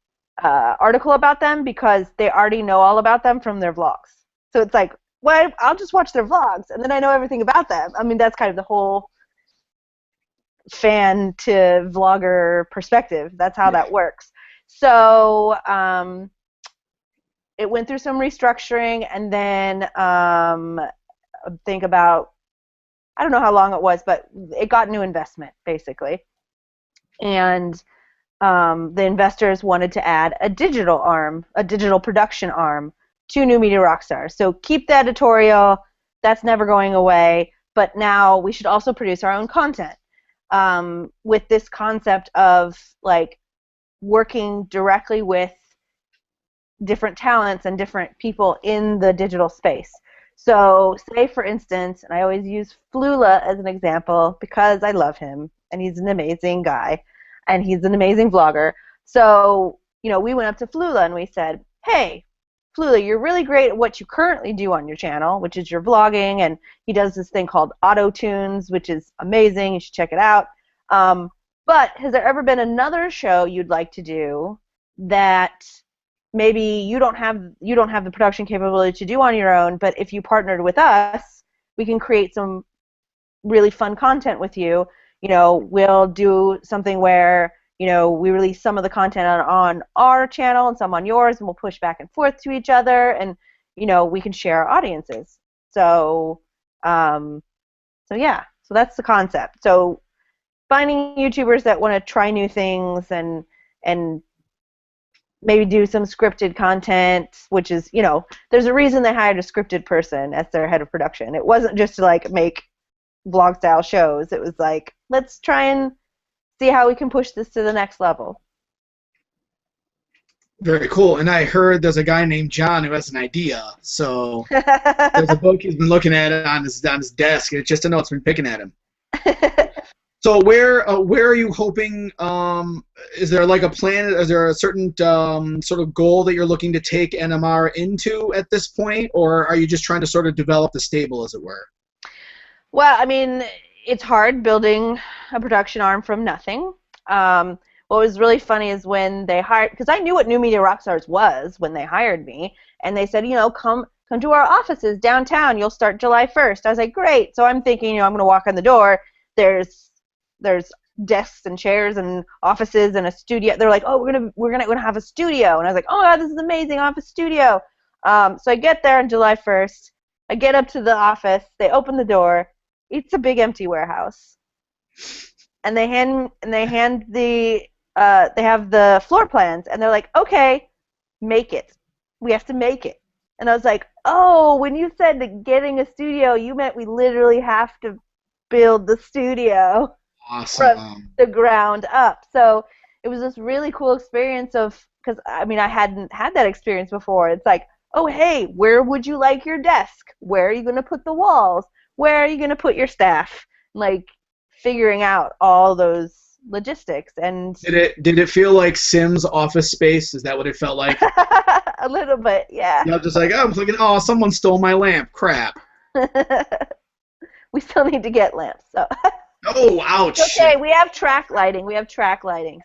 article about them, because they already know all about them from their vlogs. So it's like, well, I'll just watch their vlogs, and then I know everything about them. I mean, that's kind of the whole fan to vlogger perspective. That's how that works. So it went through some restructuring, and then think about, I don't know how long it was, but it got new investment, basically. And the investors wanted to add a digital arm, a digital production arm, to New Media Rockstars. So keep the editorial. That's never going away. But now we should also produce our own content with this concept of like working directly with different talents and different people in the digital space. So say, for instance, and I always use Flula as an example because I love him, and he's an amazing guy, and he's an amazing vlogger. So, we went up to Flula and we said, hey, Flula, you're really great at what you currently do on your channel, which is your vlogging, and he does this thing called auto tunes, which is amazing. You should check it out. But has there ever been another show you'd like to do that maybe you don't have the production capability to do on your own, but if you partnered with us, we can create some really fun content with you. We'll do something where, we release some of the content on our channel and some on yours, and we'll push back and forth to each other, and, we can share our audiences. So that's the concept. So finding YouTubers that want to try new things and maybe do some scripted content, which is, there's a reason they hired a scripted person as their head of production. It wasn't just to like make vlog style shows. It was like, let's try and see how we can push this to the next level. Very cool. And I heard there's a guy named John who has an idea. So there's a book he's been looking at it on his desk, and it's just a note it's been picking at him. So where are you hoping? Is there like a plan? Is there a certain sort of goal that you're looking to take NMR into at this point, or are you just trying to sort of develop the stable, as it were? Well, I mean, it's hard building a production arm from nothing. What was really funny is when they hired, because I knew what New Media Rockstars was when they hired me, and they said, come to our offices downtown. You'll start July 1st. I was like, great. So I'm thinking, I'm going to walk on the door. There's desks and chairs and offices and a studio. They're like, oh, we're gonna have a studio, and I was like, oh God, this is amazing. I have a studio. So I get there on July 1st. I get up to the office. They open the door. It's a big empty warehouse, and they have the floor plans, and they're like, okay, make it. We have to make it. And I was like, oh, when you said that getting a studio, you meant we literally have to build the studio from the ground up. So it was this really cool experience because I mean, I hadn't had that experience before. It's like, oh, hey, where would you like your desk? Where are you going to put the walls? Where are you going to put your staff? Like figuring out all those logistics. And did it feel like Sims Office Space? Is that what it felt like? A little bit, yeah. Yeah, just like, I'm thinking, oh, someone stole my lamp. Crap. We still need to get lamps. So. Oh, ouch. Okay, we have track lighting.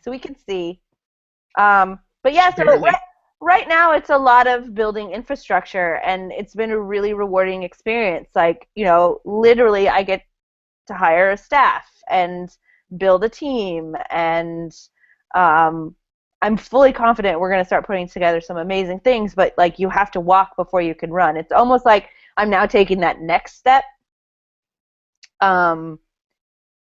So we can see. But yeah, so right now it's a lot of building infrastructure, and it's been a really rewarding experience. Like, literally I get to hire a staff and build a team, and I'm fully confident we're going to start putting together some amazing things, but like you have to walk before you can run. It's almost like I'm now taking that next step,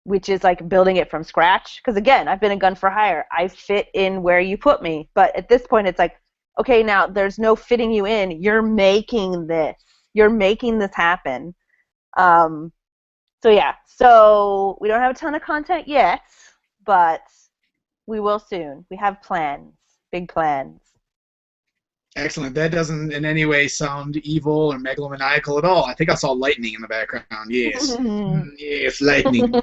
which is like building it from scratch. Because again, I've been a gun for hire. I fit in where you put me. But at this point, it's like, okay, now there's no fitting you in. You're making this. You're making this happen. So yeah. So we don't have a ton of content yet, but we will soon. We have plans. Big plans. Excellent. That doesn't in any way sound evil or megalomaniacal at all. I think I saw lightning in the background. Yes. Yes, lightning in the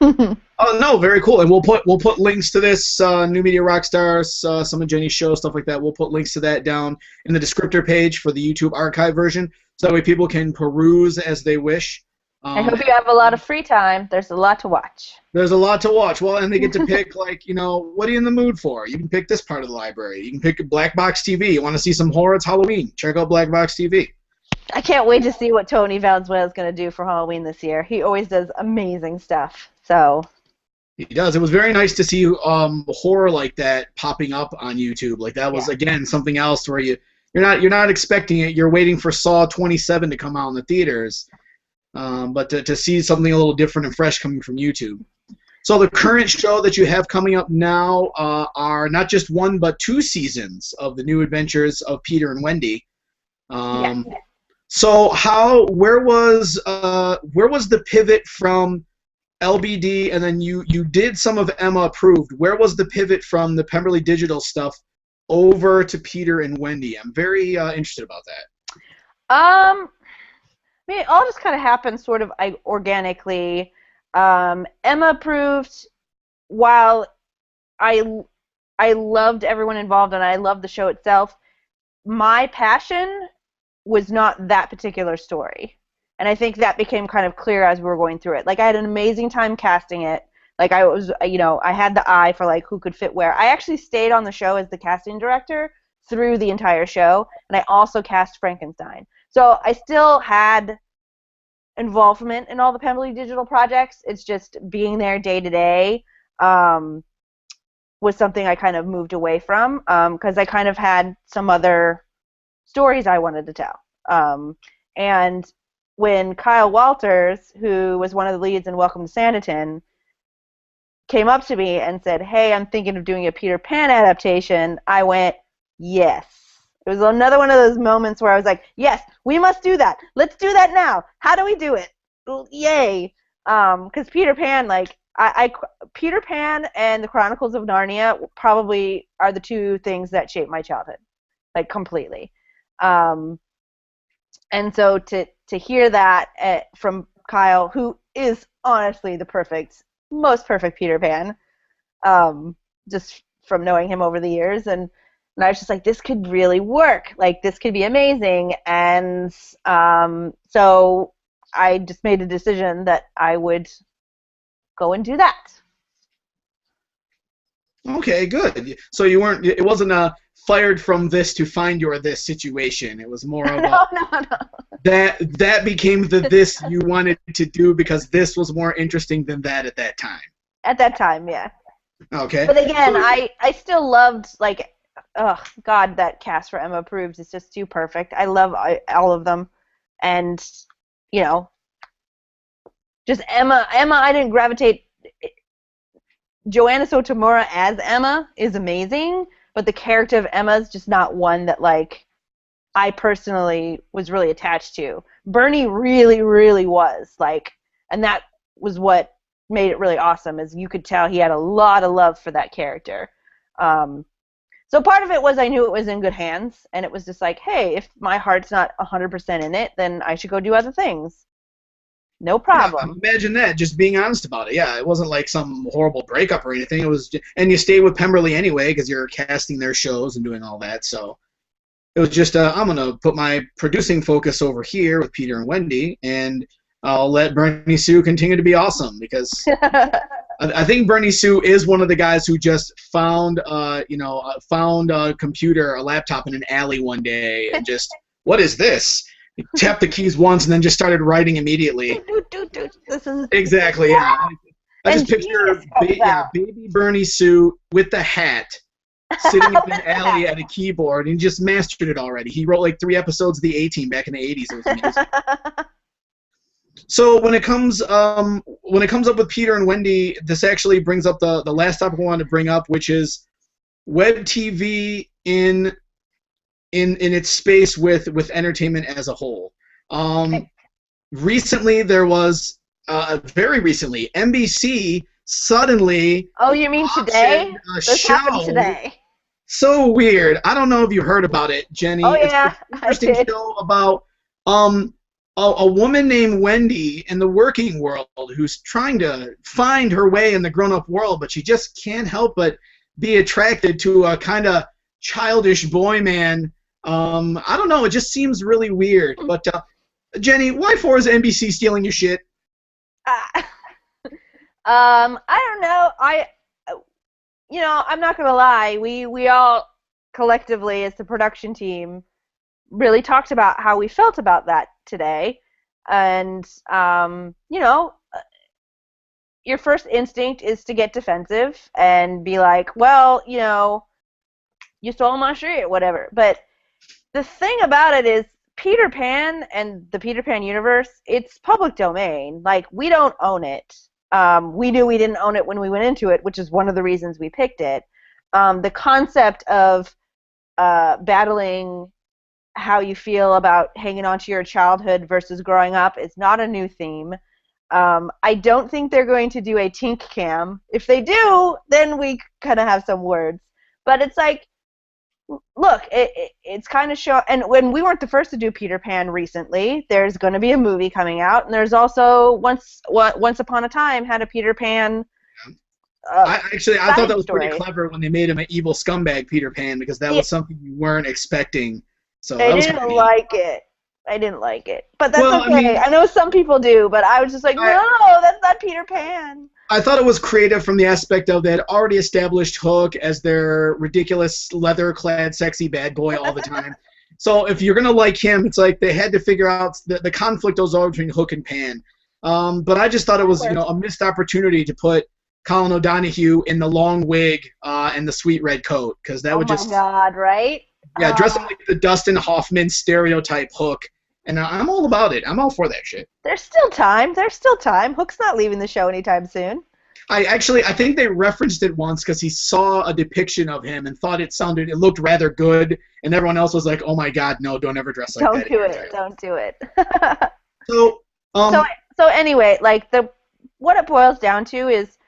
background. Oh no, very cool. And we'll put links to this New Media Rockstars, some of Jenni's shows, stuff like that. We'll put links to that down in the descriptor page for the YouTube archive version, so that way people can peruse as they wish. I hope you have a lot of free time. There's a lot to watch. There's a lot to watch. Well, and they get to pick, like, what are you in the mood for? You can pick this part of the library. You can pick Black Box TV. You want to see some horror? It's Halloween. Check out Black Box TV. I can't wait to see what Tony Valenzuela is going to do for Halloween this year. He always does amazing stuff. So he does. It was very nice to see horror like that popping up on YouTube. Like that was again something else where you're not expecting it. You're waiting for Saw 27 to come out in the theaters. But to see something a little different and fresh coming from YouTube. So the current show that you have coming up now are not just one but two seasons of the New Adventures of Peter and Wendy. So where was the pivot from LBD, and then you did some of Emma Approved? Where was the pivot from the Pemberley Digital stuff over to Peter and Wendy? I'm very interested about that. I mean, it all just kind of happened sort of organically. Emma Approved, while I loved everyone involved and I loved the show itself, my passion was not that particular story. And I think that became kind of clear as we were going through it. Like, I had an amazing time casting it. Like, I was, I had the eye for, like, who could fit where. I actually stayed on the show as the casting director through the entire show, and I also cast Frankenstein. So I still had involvement in all the Pemberley Digital projects. It's just being there day to day was something I kind of moved away from because I kind of had some other stories I wanted to tell. And when Kyle Walters, who was one of the leads in Welcome to Sanditon, came up to me and said, hey, I'm thinking of doing a Peter Pan adaptation, I went, yes. It was another one of those moments where I was like, yes, we must do that. Let's do that now. How do we do it? Yay. Because Peter Pan, like, Peter Pan and the Chronicles of Narnia probably are the two things that shaped my childhood, like, completely. And so to hear that from Kyle, who is honestly the perfect most perfect Peter Pan, just from knowing him over the years, and I was just like, this could really work. Like, this could be amazing. And so I just made a decision that I would go and do that. Okay, good. So you weren't. It wasn't a fired from this to find your this situation. It was more of No, no, no. that became the this you wanted to do because this was more interesting than that at that time. At that time, yeah. Okay. But again, I still loved, like, oh God, that cast for Emma Approves is just too perfect. I love all of them, and just Emma. I didn't gravitate. Joanna Sotomura as Emma is amazing, but the character of Emma is just not one that, like, I personally was really attached to. Bernie really, really was, like, and that was what made it really awesome, is you could tell he had a lot of love for that character. So part of it was I knew it was in good hands, and it was just like, hey, if my heart's not 100% in it, then I should go do other things. No problem. Yeah, imagine that, just being honest about it. Yeah, it wasn't like some horrible breakup or anything. It was, and you stayed with Pemberley anyway because you're casting their shows and doing all that. So it was just, I'm gonna put my producing focus over here with Peter and Wendy, and I'll let Bernie Sue continue to be awesome because I think Bernie Sue is one of the guys who just found a computer, a laptop in an alley one day and just, what is this? He tapped the keys once and then just started writing immediately. This is exactly. Yeah. I just picture baby Bernie Sue with the hat sitting in an alley at a keyboard, and he just mastered it already. He wrote like 3 episodes of the A-Team back in the 80s. It was amazing. So when it comes up with Peter and Wendy, this actually brings up the last topic I wanted to bring up, which is WebTV in its space with entertainment as a whole. Recently, there was very recently NBC suddenly. Oh, you mean today? This happened today. So weird. I don't know if you heard about it, Jenny. Oh yeah, it's an interesting show about a woman named Wendy in the working world who's trying to find her way in the grown-up world, but she just can't help but be attracted to a kind of childish boy man. I don't know. It just seems really weird. But Jenny, why for is NBC stealing your shit? I don't know. I'm not gonna lie. We all collectively, as the production team, really talked about how we felt about that today, and your first instinct is to get defensive and be like, well, you stole my shit, whatever. But the thing about it is, Peter Pan and the Peter Pan universe, it's public domain. Like, we don't own it. We knew we didn't own it when we went into it, which is one of the reasons we picked it. The concept of battling how you feel about hanging on to your childhood versus growing up is not a new theme. I don't think they're going to do a Tink Cam. If they do, then we kind of have some words. But it's like, look, it's kind of show, and when we weren't the first to do Peter Pan recently, there's going to be a movie coming out, and there's also Once Upon a Time had a Peter Pan. I thought that was story. Pretty clever when they made him an evil scumbag Peter Pan, because that was something you weren't expecting. So I didn't like it. But that's okay. I know some people do, but I was just like, no, that's not Peter Pan. I thought it was creative from the aspect of they had already established Hook as their ridiculous leather-clad sexy bad boy all the time. So if you're going to like him, it's like they had to figure out the conflict goes over between Hook and Pan. But I just thought it was a missed opportunity to put Colin O'Donoghue in the long wig and the sweet red coat, because that would just... Oh my God, right? Yeah, dressing like the Dustin Hoffman stereotype Hook. And I'm all about it. I'm all for that shit. There's still time. Hook's not leaving the show anytime soon. I think they referenced it once because he saw a depiction of him and thought it looked rather good, and everyone else was like, "Oh my God, no! Don't ever dress like that." Don't do it. So anyway, like what it boils down to is,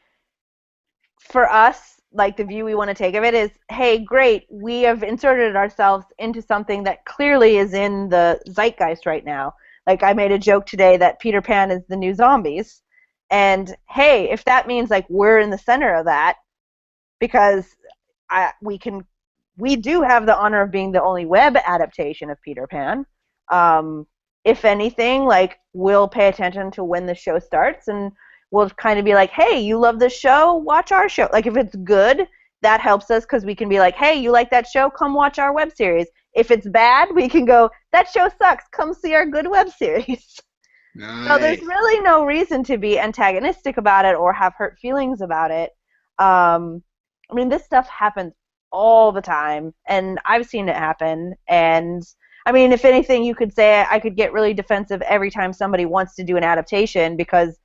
for us, like the view we want to take of it is, hey, great, we have inserted ourselves into something that clearly is in the zeitgeist right now. Like, I made a joke today that Peter Pan is the new zombies. And hey, if that means like we're in the center of that, because we do have the honor of being the only web adaptation of Peter Pan. If anything, like we'll pay attention to when the show starts, and we'll kind of be like, hey, you love this show? Watch our show. Like if it's good, that helps us because we can be like, hey, you like that show? Come watch our web series. If it's bad, we can go, that show sucks. Come see our good web series. Nice. So there's really no reason to be antagonistic about it or have hurt feelings about it. I mean, this stuff happens all the time, and I've seen it happen. And I mean, if anything, you could say I could get really defensive every time somebody wants to do an adaptation because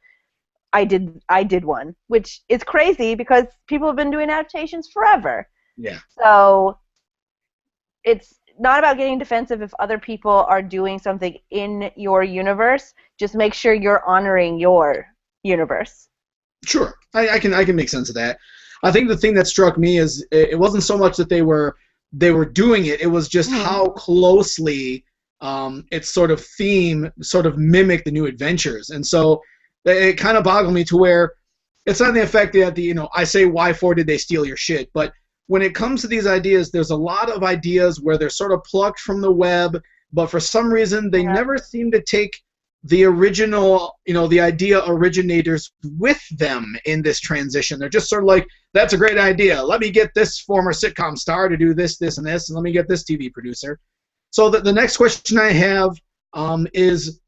I did one, which is crazy because people have been doing adaptations forever. Yeah. So it's not about getting defensive if other people are doing something in your universe. Just make sure you're honoring your universe. Sure, I can make sense of that. I think the thing that struck me is it wasn't so much that they were doing it. It was just how closely its sort of theme sort of mimicked the New Adventures, and so it kind of boggled me to where it's not the effect that I say why for did they steal your shit, but when it comes to these ideas, there's a lot of ideas where they're sort of plucked from the web, but for some reason they never seem to take the original, the idea originators with them in this transition. They're just sort of like, that's a great idea. Let me get this former sitcom star to do this, this, and this, and let me get this TV producer. So the next question I have is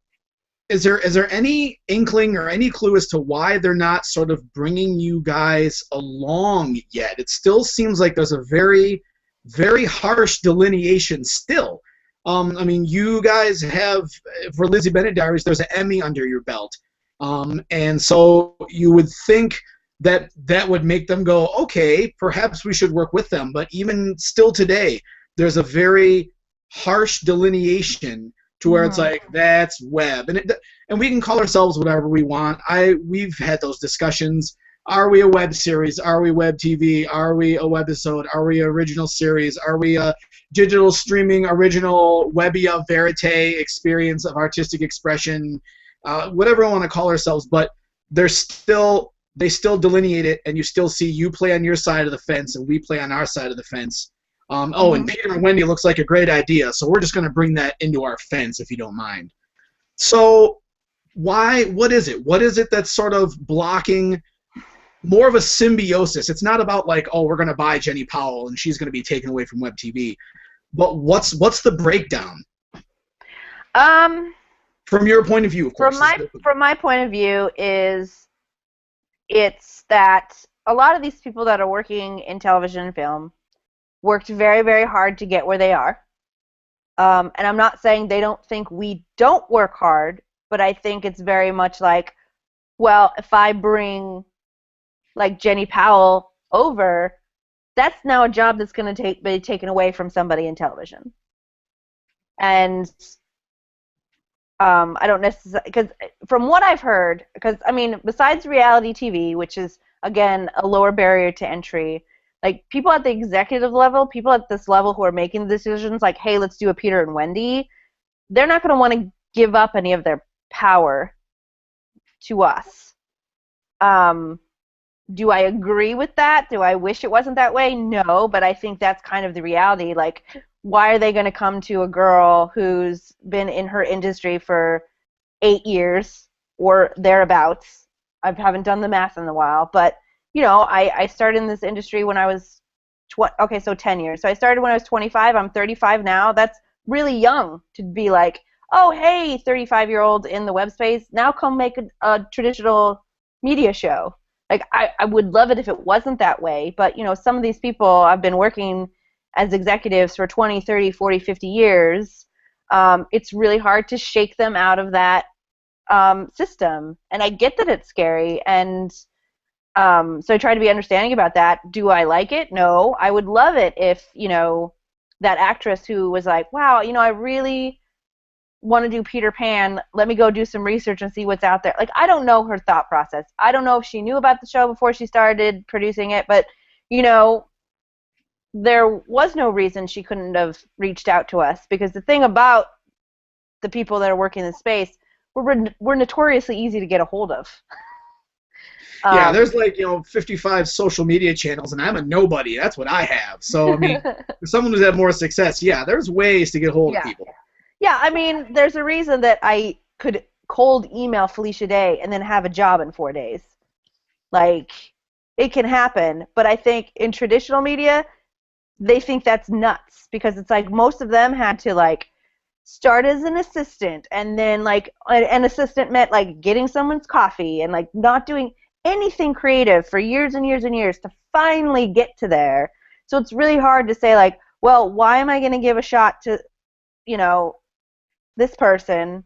there any inkling or any clue as to why they're not sort of bringing you guys along yet? It still seems like there's a very, very harsh delineation still. I mean, you guys have, for Lizzie Bennet Diaries, there's an Emmy under your belt. And so you would think that would make them go, okay, perhaps we should work with them. But even still today, there's a very harsh delineation to where it's like, that's web. And we can call ourselves whatever we want. We've had those discussions. Are we a web series? Are we web TV? Are we a webisode? Are we original series? Are we a digital streaming original Webbia verite experience of artistic expression? Whatever we want to call ourselves, but they still delineate it, and you still see you play on your side of the fence and we play on our side of the fence. And Peter and Wendy looks like a great idea, so we're just going to bring that into our fence, if you don't mind. So what is it? What is it that's sort of blocking more of a symbiosis? It's not about like, oh, we're going to buy Jenni Powell and she's going to be taken away from WebTV. But what's the breakdown? From your point of view, of course. From my point of view it's that a lot of these people that are working in television and film worked very, very hard to get where they are. And I'm not saying they don't think we don't work hard, but I think it's very much like, well, if I bring like Jenni Powell over, that's now a job that's going to be taken away from somebody in television. And I don't necessarily, because from what I've heard, because I mean, besides reality TV, which is again a lower barrier to entry, like people at the executive level, people at this level who are making the decisions, like, hey, let's do a Peter and Wendy, they're not going to want to give up any of their power to us. Do I agree with that? Do I wish it wasn't that way? No, but I think that's kind of the reality. Like, why are they going to come to a girl who's been in her industry for 8 years or thereabouts? I haven't done the math in a while, but, you know, I started in this industry when I was, 10 years. So I started when I was 25. I'm 35 now. That's really young to be like, oh, hey, 35-year-old in the web space, now come make a traditional media show. Like, I would love it if it wasn't that way, but, you know, some of these people have been working as executives for 20, 30, 40, 50 years. It's really hard to shake them out of that system. And I get that it's scary, and so I try to be understanding about that. Do I like it? No. I would love it if, you know, that actress who was like, wow, you know, I really want to do Peter Pan, let me go do some research and see what's out there. Like, I don't know her thought process. I don't know if she knew about the show before she started producing it, but, you know, there was no reason she couldn't have reached out to us, because the thing about the people that are working in the space, we're notoriously easy to get a hold of. Yeah, there's like, 55 social media channels, and I'm a nobody. That's what I have. So, I mean, if someone who's had more success, yeah, there's ways to get hold of people. Yeah, I mean, there's a reason that I could cold email Felicia Day and then have a job in 4 days. Like, it can happen, but I think in traditional media, they think that's nuts because it's like most of them had to, like, start as an assistant, and then, like, an assistant meant, like, getting someone's coffee and, like, not doing anything creative for years and years and years to finally get to there. So it's really hard to say, like, well, why am I going to give a shot to, this person?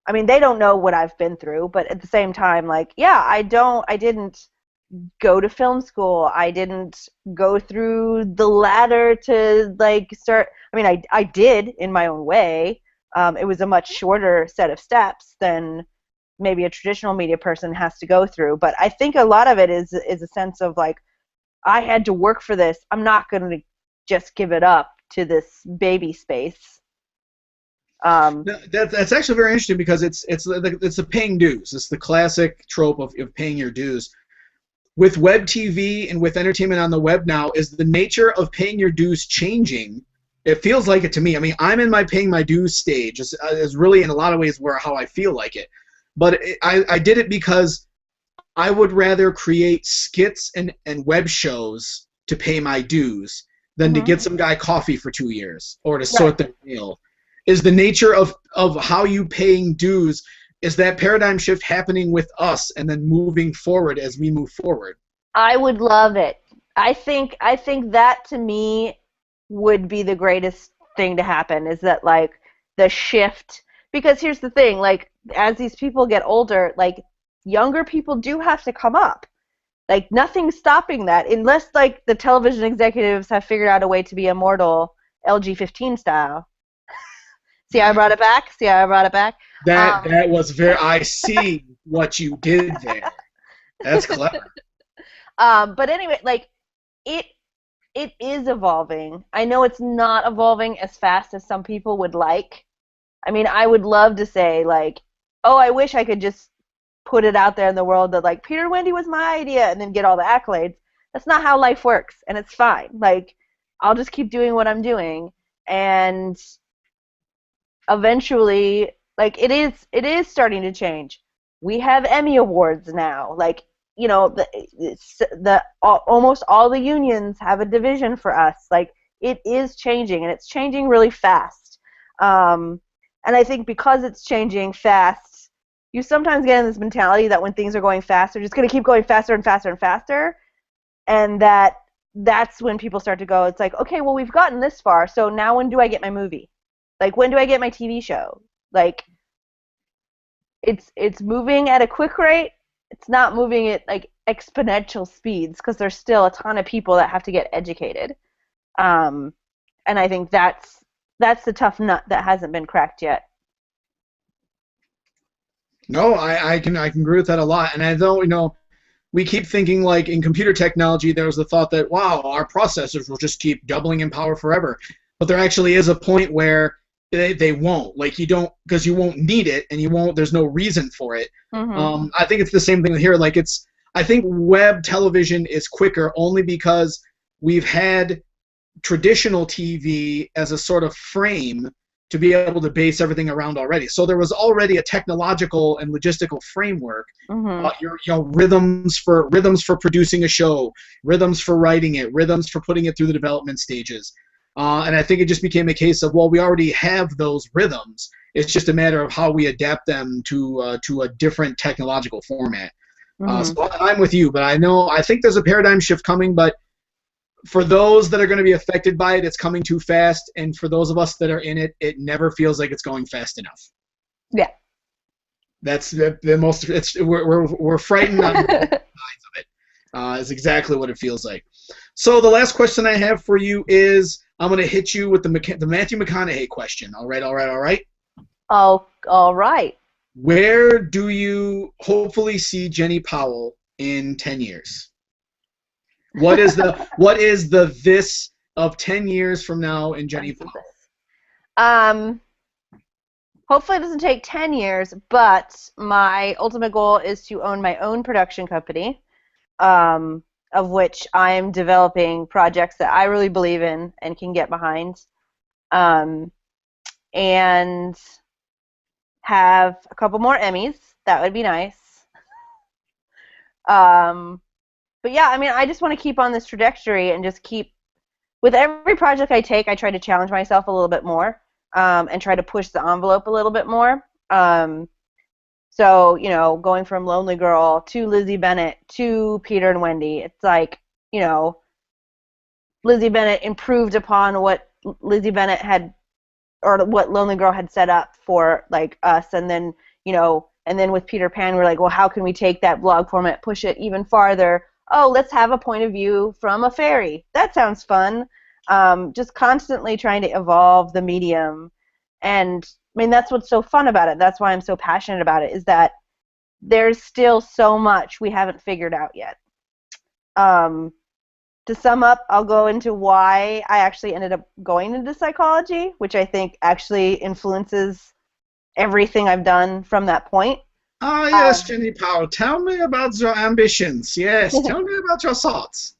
I mean, they don't know what I've been through, but at the same time, like, yeah, I didn't go to film school. I didn't go through the ladder to, like, start. I mean, I did in my own way. It was a much shorter set of steps than maybe a traditional media person has to go through. But I think a lot of it is a sense of, like, I had to work for this. I'm not going to just give it up to this baby space. That's actually very interesting because it's the paying dues. It's the classic trope of paying your dues. With WebTV and with entertainment on the web now, is the nature of paying your dues changing? It feels like it to me. I mean, I'm in my paying my dues stage. Is really in a lot of ways how I feel like it. But I did it because I would rather create skits and web shows to pay my dues than to get some guy coffee for 2 years or to sort their mail. Is the nature of how you paying dues, is that paradigm shift happening with us and then moving forward as we move forward? I would love it. I think that to me would be the greatest thing to happen, is that, like, the shift. Because here's the thing, like, as these people get older, like, younger people do have to come up. Like, nothing's stopping that unless, like, the television executives have figured out a way to be immortal LG-15 style. See how I brought it back? That was very. I see what you did there. That's clever. But anyway, like, it is evolving. I know it's not evolving as fast as some people would like. I mean, I would love to say, like, oh, I wish I could just put it out there in the world that, like, Peter Wendy was my idea and then get all the accolades. That's not how life works, and it's fine. Like, I'll just keep doing what I'm doing, and eventually, like, it is starting to change. We have Emmy-Awards now. Like, almost all the unions have a division for us. Like, it is changing, and it's changing really fast. And I think because it's changing fast, you sometimes get in this mentality that when things are going fast, they're just going to keep going faster and faster and faster, and that's when people start to go, it's like, okay, well, we've gotten this far, so now when do I get my movie? Like, when do I get my TV show? Like, it's moving at a quick rate. It's not moving at, like, exponential speeds because there's still a ton of people that have to get educated. And I think that's the tough nut that hasn't been cracked yet. No, I can agree with that a lot. And I know, we keep thinking, like, in computer technology, there was the thought that, wow, our processors will just keep doubling in power forever. But there actually is a point where they won't. Like, you don't, because you won't need it, and there's no reason for it. I think it's the same thing here. Like, I think web television is quicker only because we've had traditional TV as a sort of frame to be able to base everything around already. So there was already a technological and logistical framework. Rhythms for producing a show, rhythms for writing it, rhythms for putting it through the development stages. And I think it just became a case of, well, we already have those rhythms. It's just a matter of how we adapt them to a different technological format. So I'm with you, but I think there's a paradigm shift coming, but for those that are going to be affected by it, it's coming too fast, and for those of us that are in it, it never feels like it's going fast enough. Yeah. That's the most. We're frightened on both sides of it. Is exactly what it feels like. So the last question I have for you is, I'm going to hit you with the Matthew McConaughey question. All right. Oh, all right. Where do you hopefully see Jenni Powell in 10 years? What is the this of 10 years from now in Jenni Powell? Hopefully it doesn't take 10 years, but my ultimate goal is to own my own production company, of which I am developing projects that I really believe in and can get behind, um, and have a couple more Emmys. That would be nice. Um, but yeah, I mean, I just want to keep on this trajectory and just keep, with every project I take, I try to challenge myself a little bit more, and try to push the envelope a little bit more. So, going from Lonely Girl to Lizzie Bennet to Peter and Wendy, it's like, Lizzie Bennet improved upon what Lizzie Bennet had, or what Lonely Girl had set up for like us, and then and then with Peter Pan, we're like, well, how can we take that blog format, push it even farther? Oh, let's have a point of view from a fairy. That sounds fun. Just constantly trying to evolve the medium, and I mean that's what's so fun about it. That's why I'm so passionate about it. Is that there's still so much we haven't figured out yet. To sum up, I'll go into why I actually ended up going into psychology, which I think actually influences everything I've done from that point. Ah, yes, Jenni Powell. Tell me about your ambitions. Yes, tell me about your thoughts.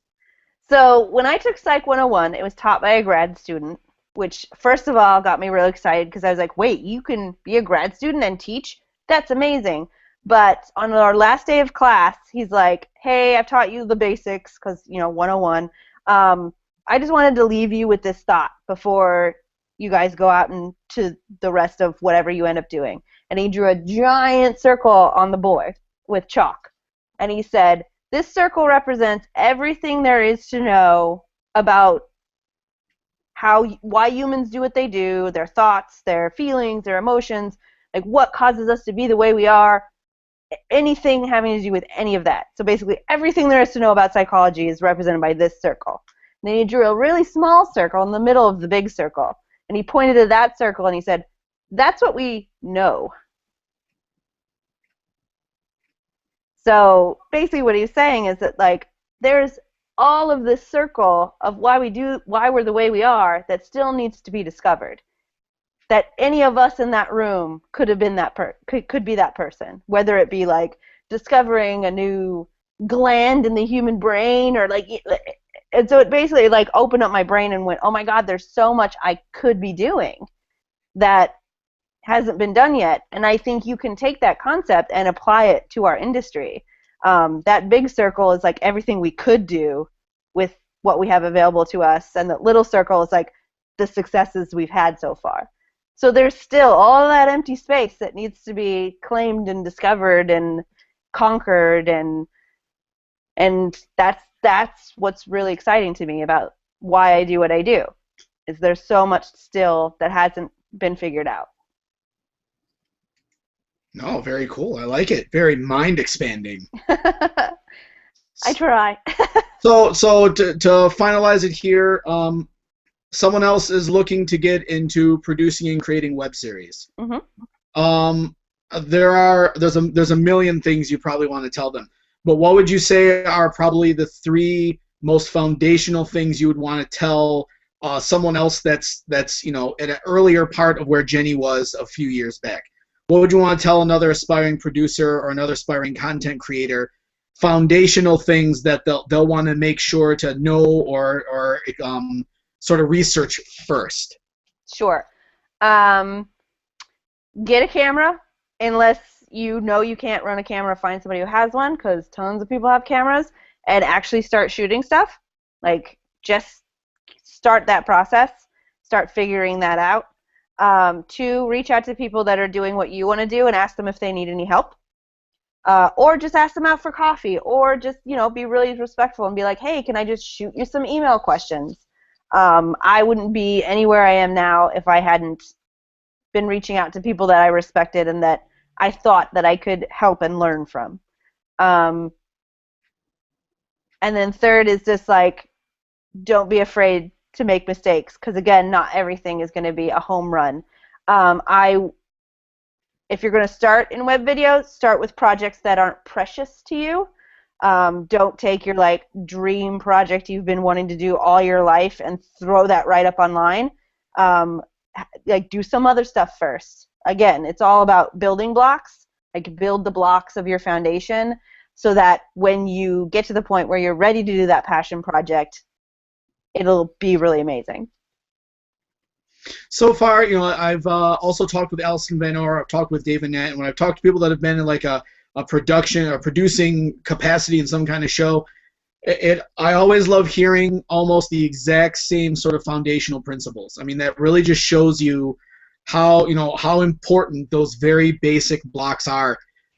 So when I took Psych 101, it was taught by a grad student, which first of all got me really excited because I was like, wait, you can be a grad student and teach? That's amazing. But on our last day of class, he's like, hey, I've taught you the basics because, 101. I just wanted to leave you with this thought before you guys go out and to the rest of whatever you end up doing. And he drew a giant circle on the board with chalk. And he said, this circle represents everything there is to know about why humans do what they do, their thoughts, their feelings, their emotions, like what causes us to be the way we are, anything having to do with any of that. So basically everything there is to know about psychology is represented by this circle. And then he drew a really small circle in the middle of the big circle. And he pointed to that circle and he said, that's what we know. So basically what he's saying is that like there's all of this circle of why we're the way we are that still needs to be discovered. That any of us in that room could have been could be that person, whether it be like discovering a new gland in the human brain or like, and so it basically like opened up my brain and went, oh my God, there's so much I could be doing that hasn't been done yet. And I think you can take that concept and apply it to our industry. That big circle is like everything we could do with what we have available to us, and the little circle is like the successes we've had so far. So there's still all that empty space that needs to be claimed and discovered and conquered, and that's what's really exciting to me about why I do what I do. Is there's so much still that hasn't been figured out. No, very cool. I like it. Very mind expanding. I try. So to finalize it here, someone else is looking to get into producing and creating web series. Mm-hmm. There's a million things you probably want to tell them, but what would you say are probably the 3 most foundational things you would want to tell someone else that's at an earlier part of where Jenni was a few years back? What would you want to tell another aspiring producer or another aspiring content creator? Foundational things that they'll want to make sure to know or sort of research first. Sure. Get a camera, unless you know you can't run a camera, find somebody who has one, because tons of people have cameras, and actually start shooting stuff. Like, just start that process. Start figuring that out. 2, reach out to people that are doing what you want to do and ask them if they need any help. Or just ask them out for coffee, or just, be really respectful and be like, hey, can I just shoot you some email questions? I wouldn't be anywhere I am now if I hadn't been reaching out to people that I respected and that I thought that I could help and learn from. And then 3rd is just like, don't be afraid to make mistakes, because again, not everything is going to be a home run. If you're going to start in web videos, start with projects that aren't precious to you. Don't take your like dream project you've been wanting to do all your life and throw that right up online. Like, do some other stuff first. again, it's all about building blocks. Like, build the blocks of your foundation so that when you get to the point where you're ready to do that passion project, it'll be really amazing. So far, I've also talked with Allison Van Orr, I've talked with David Nett, and when I've talked to people that have been in like a production or producing capacity in some kind of show, I always love hearing almost the exact same sort of foundational principles. I mean, that really just shows you how important those very basic blocks are.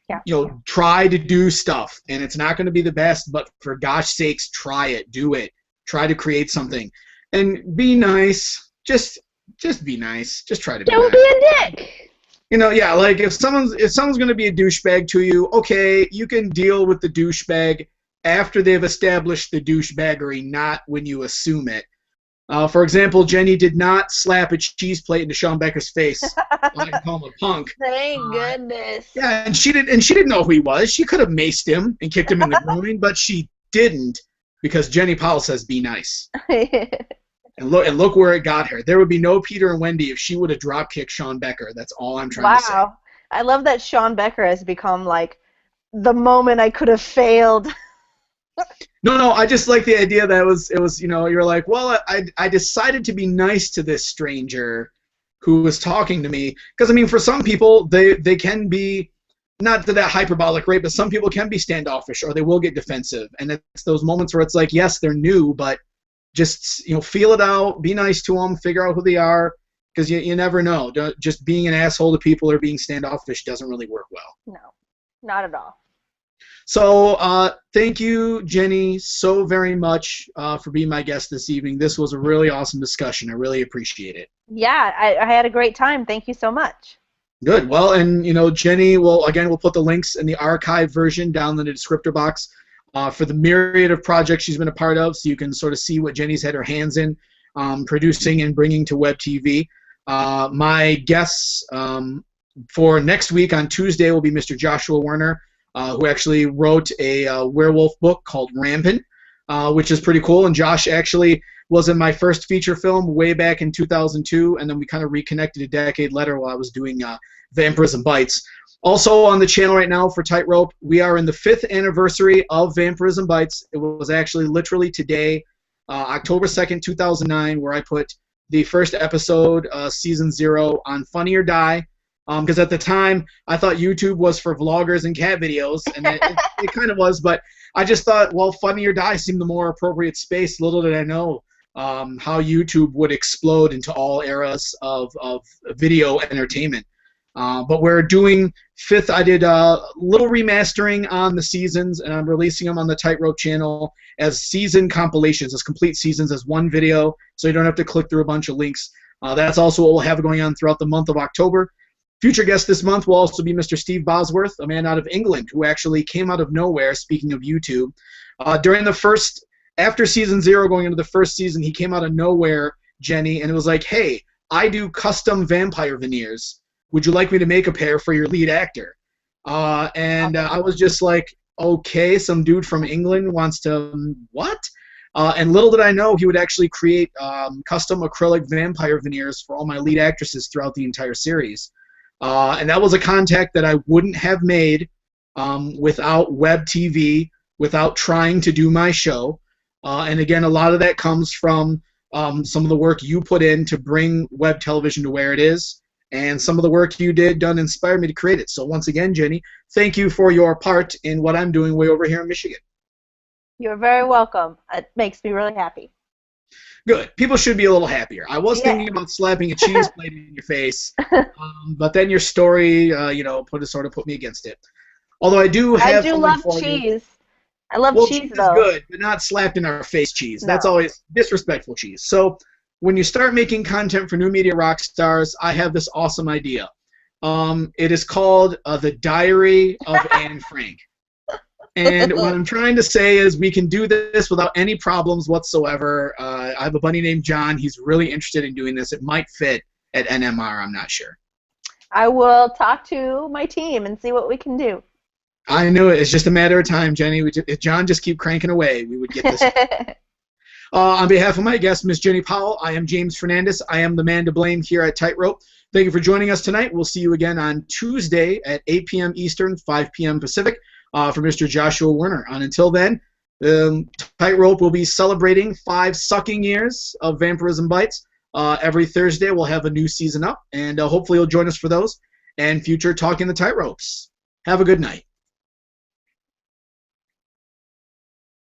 Yeah. Try to do stuff, and it's not going to be the best, but for gosh sakes, try it, do it, try to create something, and be nice. Just be nice. Just try to be nice. Don't be a dick. Yeah, like if someone's going to be a douchebag to you, okay, you can deal with the douchebag after they've established the douchebaggery, not when you assume it. For example, Jenny did not slap a cheese plate into Sean Becker's face and call him a punk. Thank goodness. Yeah, and she didn't know who he was. She could have maced him and kicked him in the groin, but she didn't, because Jenni Powell says be nice. And look where it got her. There would be no Peter and Wendy if she would have drop kicked Sean Becker. That's all I'm trying to say. Wow. I love that Sean Becker has become like the moment I could have failed. No, I just like the idea that it was you're like, well, I decided to be nice to this stranger who was talking to me, because I mean, for some people they can be, not to that hyperbolic rate, but some people can be standoffish or they will get defensive, and it's those moments where it's like, yes, they're new, but just feel it out, be nice to them, figure out who they are, because you never know. Just being an asshole to people or being standoffish doesn't really work well. No, not at all. So thank you, Jenny, so very much for being my guest this evening. This was a really awesome discussion. I really appreciate it. Yeah, I had a great time. Thank you so much. Good. Well, and Jenny, we'll put the links in the archive version down in the descriptor box for the myriad of projects she's been a part of, so you can sort of see what Jenny's had her hands in producing and bringing to WebTV. My guests for next week on Tuesday will be Mr. Joshua Werner, who actually wrote a werewolf book called Rampant, which is pretty cool. And Josh actually was in my first feature film way back in 2002, and then we kind of reconnected a decade later while I was doing Vampirism Bites. Also on the channel right now for Tightrope, we are in the 5th anniversary of Vampirism Bites. It was actually literally today, October 2nd, 2009, where I put the first episode, Season 0, on Funny or Die. Because at the time, I thought YouTube was for vloggers and cat videos, and it kind of was, but I just thought, well, Funny or Die seemed the more appropriate space. Little did I know how YouTube would explode into all eras of video entertainment. But we're doing 5th. I did a little remastering on the seasons, and I'm releasing them on the Tightrope channel as season compilations, as complete seasons, as one video, so you don't have to click through a bunch of links. That's also what we'll have going on throughout the month of October. Future guest this month will also be Mr. Steve Bosworth, a man out of England who actually came out of nowhere, speaking of YouTube. After Season 0 going into the first season, he came out of nowhere, Jenny, and it was like, hey, I do custom vampire veneers. Would you like me to make a pair for your lead actor? I was just like, okay, some dude from England wants to, what? And little did I know he would actually create custom acrylic vampire veneers for all my lead actresses throughout the entire series. And that was a contact that I wouldn't have made without WebTV, without trying to do my show. And again, a lot of that comes from some of the work you put in to bring web television to where it is, and some of the work you done inspired me to create it. So once again, Jenny, thank you for your part in what I'm doing way over here in Michigan. You're very welcome. It makes me really happy. Good. People should be a little happier. I was thinking about slapping a cheese plate in your face, but then your story, put me against it. Although I do love cheese. I love cheese, cheese though. Is good, but not slapped in our face cheese. No. That's always disrespectful cheese. So when you start making content for New Media Rockstars, I have this awesome idea. It is called The Diary of Anne Frank. And what I'm trying to say is we can do this without any problems whatsoever. I have a buddy named John. He's really interested in doing this. It might fit at NMR. I'm not sure. I will talk to my team and see what we can do. I knew it. It's just a matter of time, Jenny. If John just keep cranking away, we would get this. On behalf of my guest, Miss Jenni Powell, I am James Fernandez. I am the man to blame here at Tightrope. Thank you for joining us tonight. We'll see you again on Tuesday at 8 p.m. Eastern, 5 p.m. Pacific for Mr. Joshua Werner. And until then, Tightrope will be celebrating 5 sucking years of Vampirism Bites. Every Thursday we'll have a new season up, and hopefully you'll join us for those and future Talking the Tightropes. Have a good night.